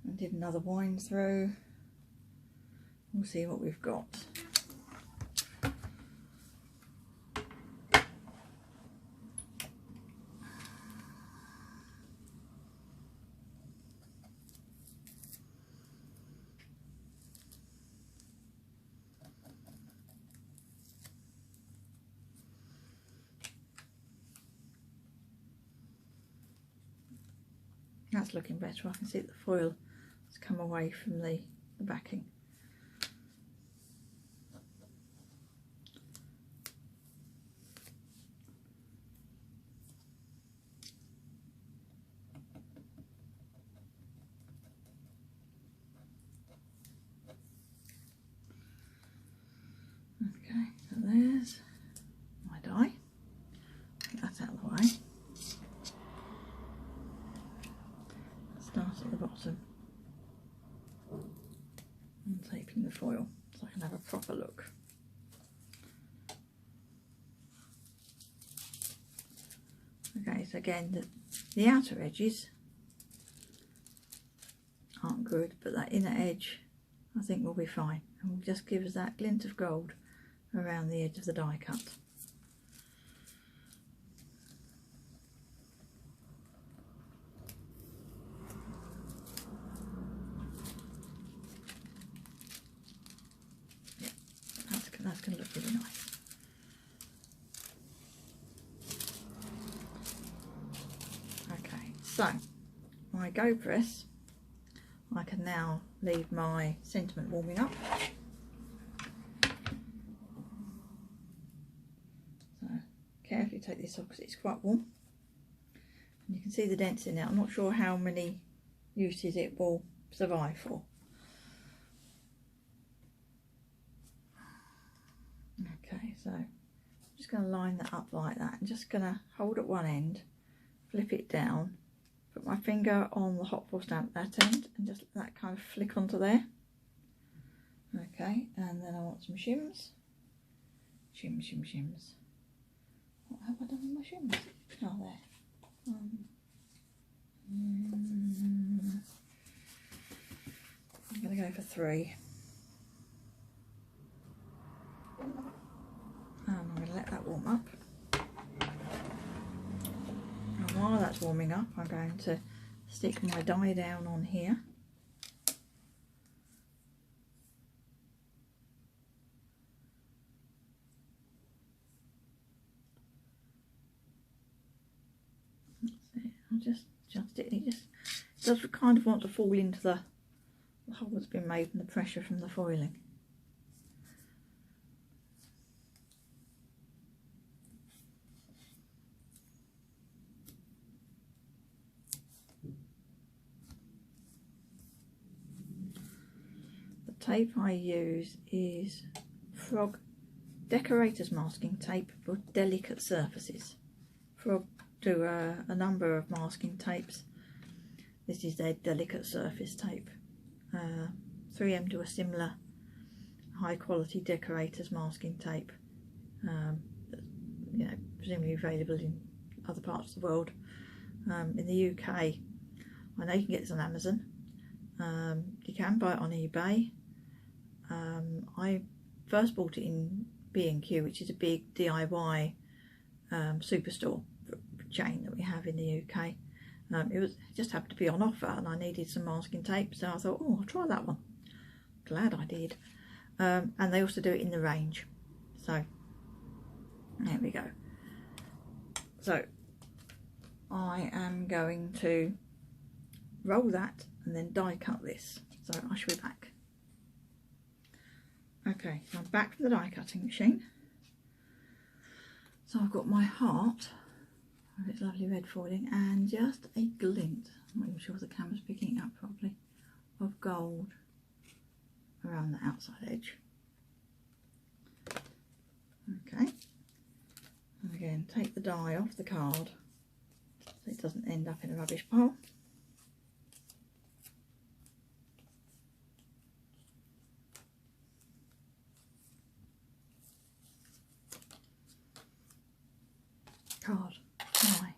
and did another wind through. We'll see what we've got. that's looking better. I can see that the foil has come away from the backing. Okay, so there's my die. Get that out of the way. Start at the bottom and taping the foil so I can have a proper look. Okay, so again the outer edges aren't good, but that inner edge I think will be fine, and will just give us that glint of gold around the edge of the die cut. Yeah, that's going to look really nice. Okay, so my Go press, I can now leave my sentiment warming up. So carefully take this off because it's quite warm. And you can see the dents in it. I'm not sure how many uses it will survive for. Okay, so I'm just going to line that up like that. I'm just going to hold at one end, flip it down, put my finger on the hot foil stamp at that end and just let that kind of flick onto there. Okay, and then I want some shims. Shims, shims, shims. What have I done with my shims? Oh, there. I'm going to go for 3. And I'm going to let that warm up. And while that's warming up, I'm going to stick my die down on here. That's it. I'll just adjust it. It just does kind of want to fall into the hole that's been made from the pressure from the foiling. Tape I use is Frog Decorator's Masking Tape for delicate surfaces. Frog do a number of masking tapes. This is their delicate surface tape. 3M do a similar high quality decorator's masking tape. You know, presumably available in other parts of the world. In the UK, I know you can get this on Amazon. You can buy it on eBay. I first bought it in B&Q, which is a big DIY superstore chain that we have in the UK. It just happened to be on offer and I needed some masking tape, so I thought, oh, I'll try that one. Glad I did. And they also do it in the range. So there we go. So I am going to roll that and then die cut this. So I shall be back. Okay, so I'm back from the die cutting machine. So I've got my heart with its lovely red foiling and just a glint, I'm not even sure if the camera's picking it up properly, of gold around the outside edge. Okay, and again take the die off the card so it doesn't end up in a rubbish pile. Card die.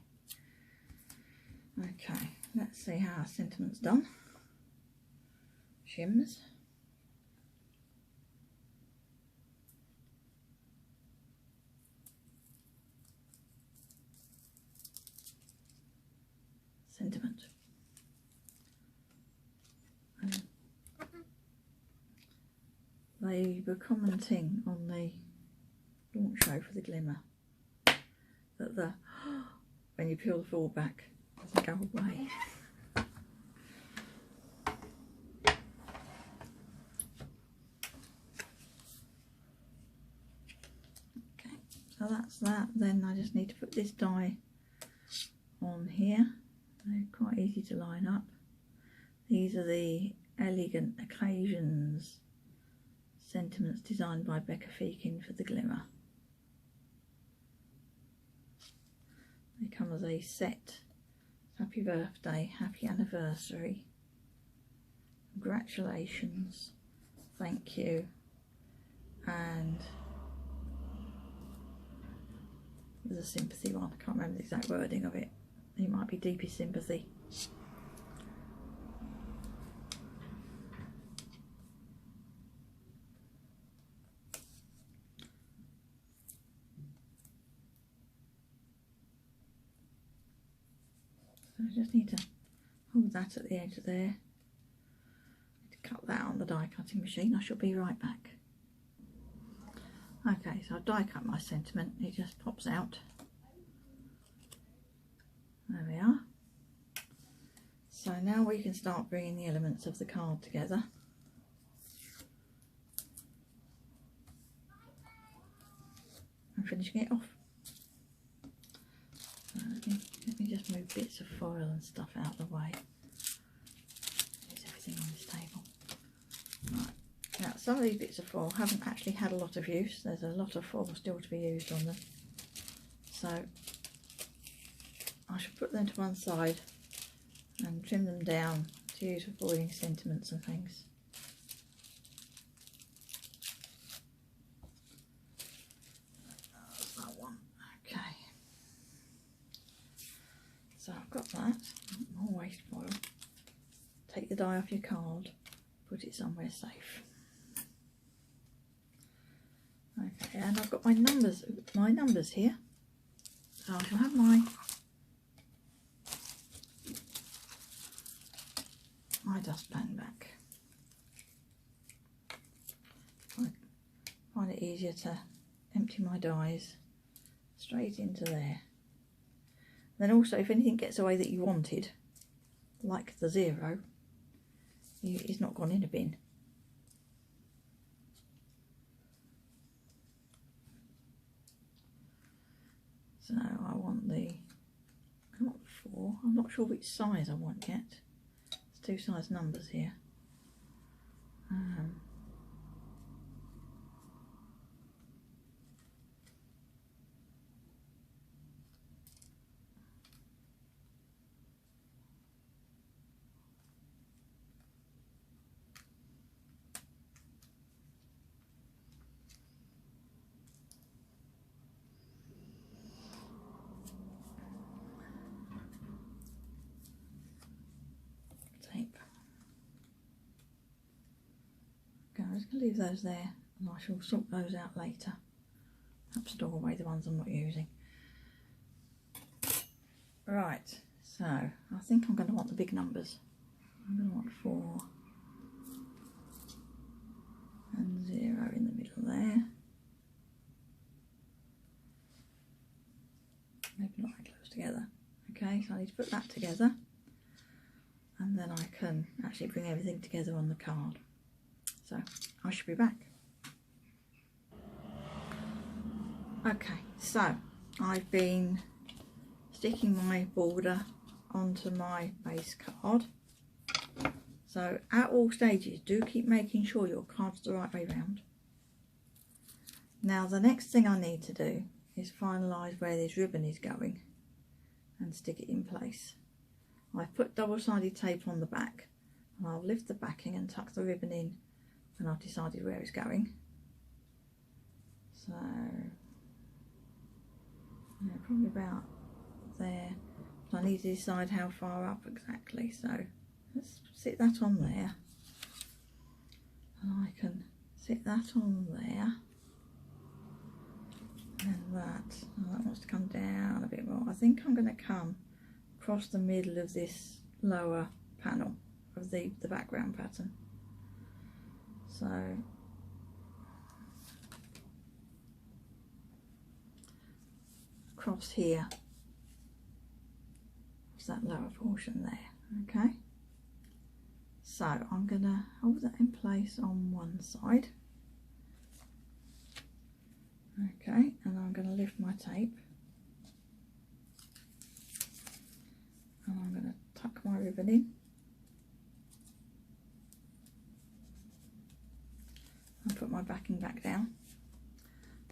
Okay, let's see how our sentiment's done. Shims. Sentiment. They were commenting on the launch show for the Glimmer that when you peel the foil back, it doesn't go away. so that's that. Then I just need to put this die on here. They're quite easy to line up. These are the Elegant Occasions sentiments designed by Becca Feekan for the Glimmer. They come as a set. Happy birthday, happy anniversary, congratulations, thank you, and there's a sympathy one. I can't remember the exact wording of it. It might be deepest sympathy. So I just need to hold that at the edge there. To cut that on the die cutting machine. I shall be right back. Okay, so I've die cut my sentiment. It just pops out. There we are. So now we can start bringing the elements of the card together. And finishing it off. So let me just move bits of foil and stuff out of the way. There's everything on this table. Right. Now some of these bits of foil haven't actually had a lot of use. There's a lot of foil still to be used on them. So I should put them to one side and trim them down to use for foiling sentiments and things. That's that one. Okay. So I've got that. More waste foil. Take the die off your card. Put it somewhere safe. Okay, and I've got my numbers here. So I shall have my dustpan back. I find it easier to empty my dies straight into there. Then also, if anything gets away that you wanted, like the 0, it's not gone in a bin. So I want 4. I'm not sure which size I want yet. There's 2 size numbers here. I'm just going to leave those there and I shall sort those out later. Perhaps store away the ones I'm not using. Right, so I think I'm going to want the big numbers. I'm going to want 4 and 0 in the middle there. Maybe not that close together. Okay, so I need to put that together and then I can actually bring everything together on the card. So I should be back. Okay, so I've been sticking my border onto my base card. So at all stages, do keep making sure your card's the right way round. Now the next thing I need to do is finalise where this ribbon is going and stick it in place. I've put double-sided tape on the back and I'll lift the backing and tuck the ribbon in when I've decided where it's going. So yeah, probably about there. So I need to decide how far up exactly. So let's sit that on there. And I can sit that on there. And that wants to come down a bit more. I think I'm going to come across the middle of this lower panel of the background pattern. So across here, it's that lower portion there. Okay, so I'm going to hold that in place on one side. Okay, and I'm going to lift tape, and I'm going to tuck my ribbon in and put my backing back down,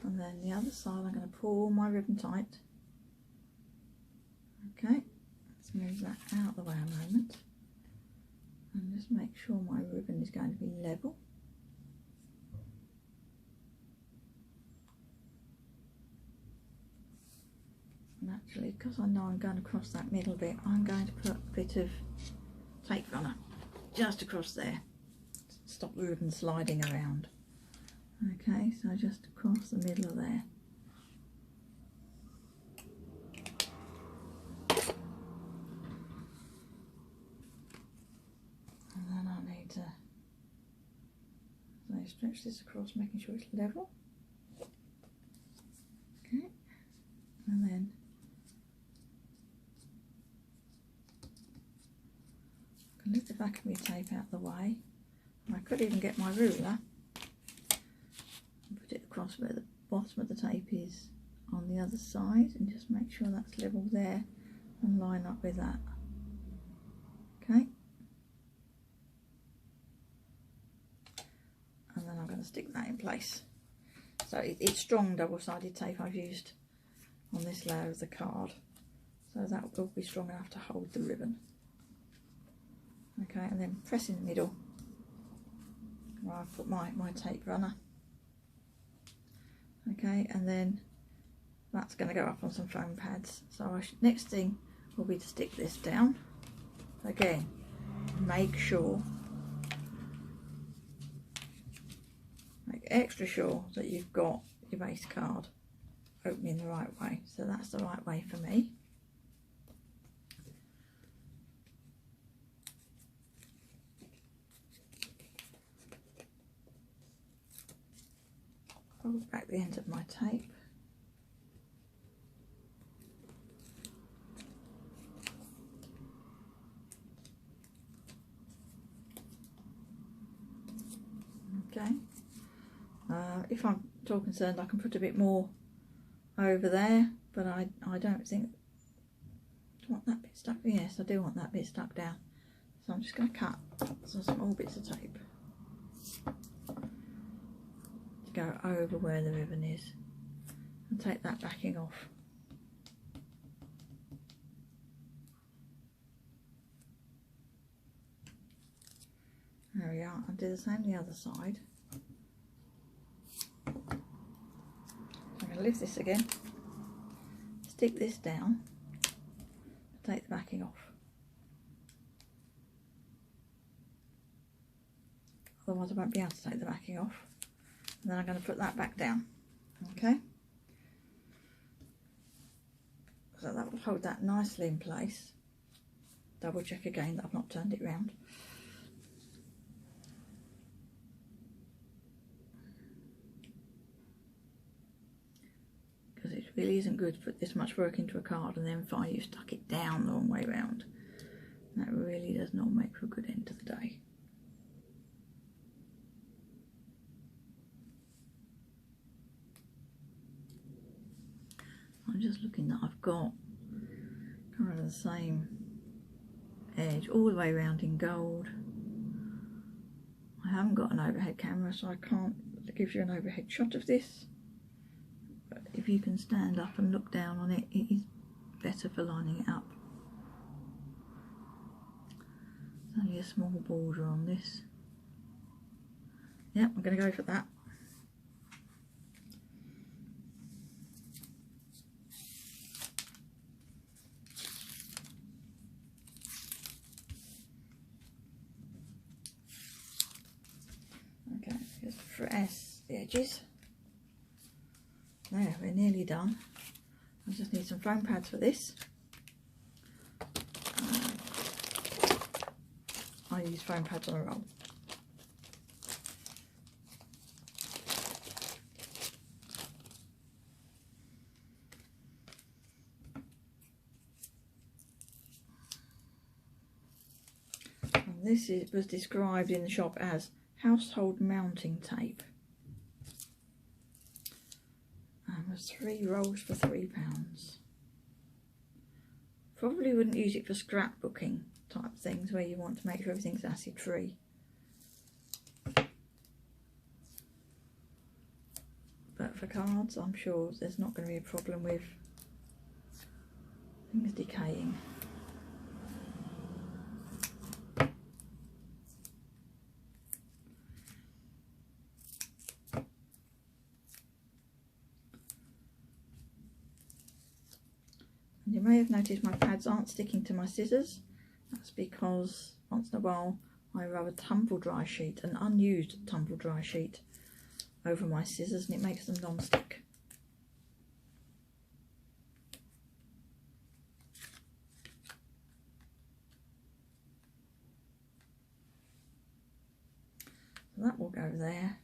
and then the other side I'm going to pull my ribbon tight. Okay, let's move that out of the way a moment and just make sure my ribbon is going to be level. And actually, because I know I'm going to cross that middle bit, I'm going to put a bit of tape runner just across there, stop the ribbon sliding around. Okay, so just across the middle of there. And then I need to stretch this across, making sure it's level. Okay, and then I can lift the back of my tape out of the way. And I could even get my ruler and put it across where the bottom of the tape is on the other side, and just make sure that's level there and line up with that. Okay, and then I'm going to stick that in place. So it's strong double-sided tape I've used on this layer of the card, so that will be strong enough to hold the ribbon. Okay, and then press in the middle where I've put my tape runner. Okay, and then that's going to go up on some foam pads. So next thing will be to stick this down. Again, make extra sure that you've got your base card opening the right way. So that's the right way for me. Hold back the end of my tape. Okay. If I'm at all concerned, I can put a bit more over there, but I don't think. Do I want that bit stuck? Yes, I do want that bit stuck down. So I'm just going to cut some small bits of tape to go over where the ribbon is and take that backing off. There we are. I'll do the same the other side. I'm going to lift this again, stick this down, take the backing off. Otherwise I won't be able to take the backing off. And then I'm going to put that back down. Okay? So that will hold that nicely in place. Double check again that I've not turned it round. Because it really isn't good to put this much work into a card and then find you've stuck it down the wrong way round. That really does not make for a good end to the day. I'm just looking that I've got kind of the same edge all the way around in gold. I haven't got an overhead camera, so I can't give you an overhead shot of this. But if you can stand up and look down on it, it is better for lining it up. There's only a small border on this. Yep, I'm going to go for that. Okay, just press the edges. There, we're nearly done. I just need some foam pads for this. I use foam pads on a roll. And this was described in the shop as household mounting tape. And was 3 rolls for £3. Probably wouldn't use it for scrapbooking type things where you want to make sure everything's acid free. But for cards, I'm sure there's not going to be a problem with things decaying. And you may have noticed my pads aren't sticking to my scissors. That's because once in a while I rub a tumble dry sheet, an unused tumble dry sheet, over my scissors and it makes them non-stick. So that will go there.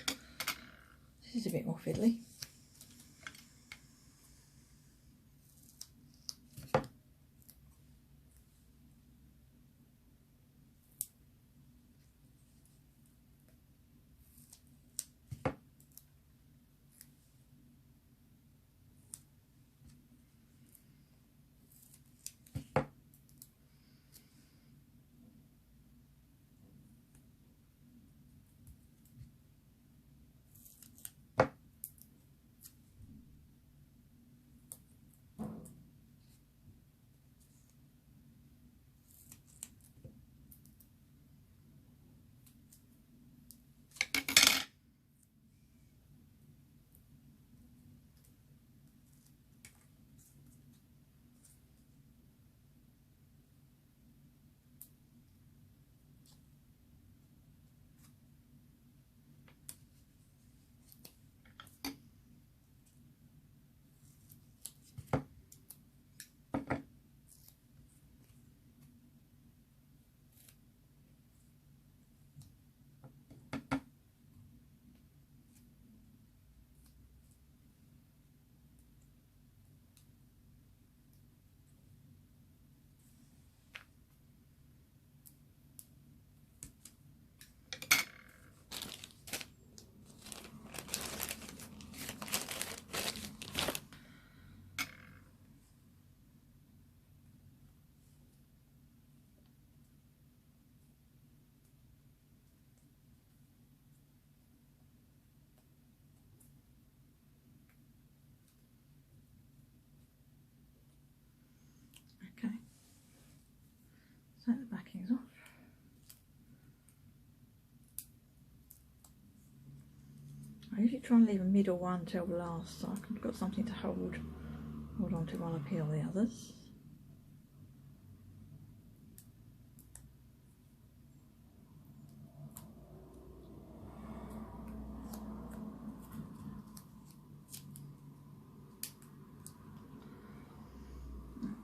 This is a bit more fiddly. Okay, so the backing's off. I usually try and leave a middle one till last so I've got something to hold on to while I peel the others.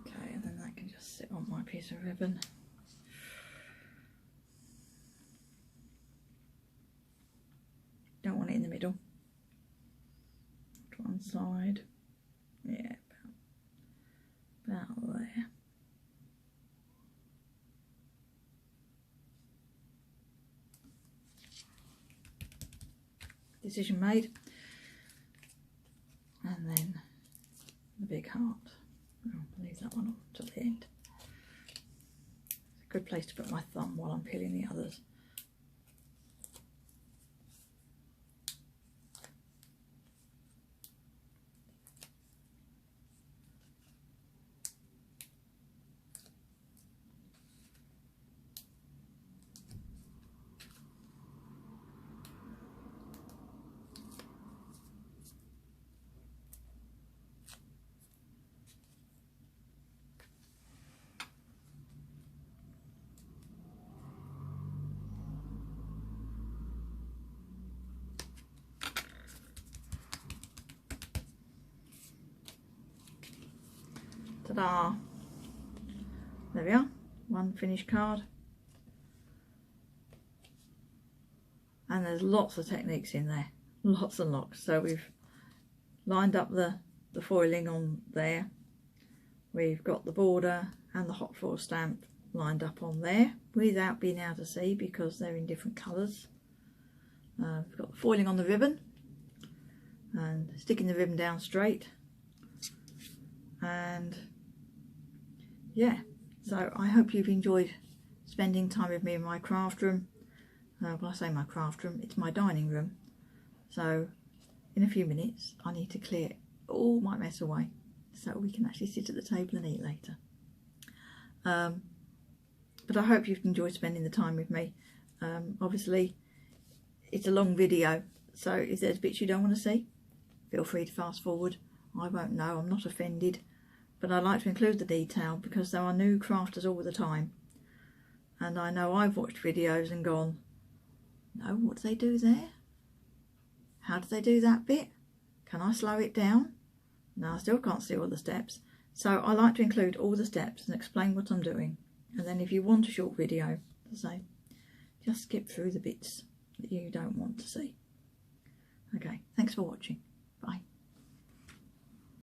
Okay, and then that can just sit on my piece of ribbon. Don't want it in the middle. To one side. Yeah, about there. Decision made. And then the big heart. I'll leave that one up till the end. It's a good place to put my thumb while I'm peeling the others. Ta-da! There we are, one finished card. And there's lots of techniques in there, lots and lots. So we've lined up the foiling on there. We've got the border and the hot foil stamp lined up on there without being able to see because they're in different colours. We've got the foiling on the ribbon. and sticking the ribbon down straight. And yeah, so I hope you've enjoyed spending time with me in my craft room. Well, I say my craft room, it's my dining room. So in a few minutes I need to clear all my mess away so we can actually sit at the table and eat later. But I hope you've enjoyed spending the time with me. Obviously it's a long video, so if there's bits you don't want to see, feel free to fast forward. I won't know, I'm not offended, but I like to include the detail because there are new crafters all the time, and I know I've watched videos and gone, no, what do they do there? How do they do that bit? Can I slow it down? No, I still can't see all the steps. So I like to include all the steps and explain what I'm doing. And then if you want a short video, as I say, just skip through the bits that you don't want to see. Okay, thanks for watching. Bye.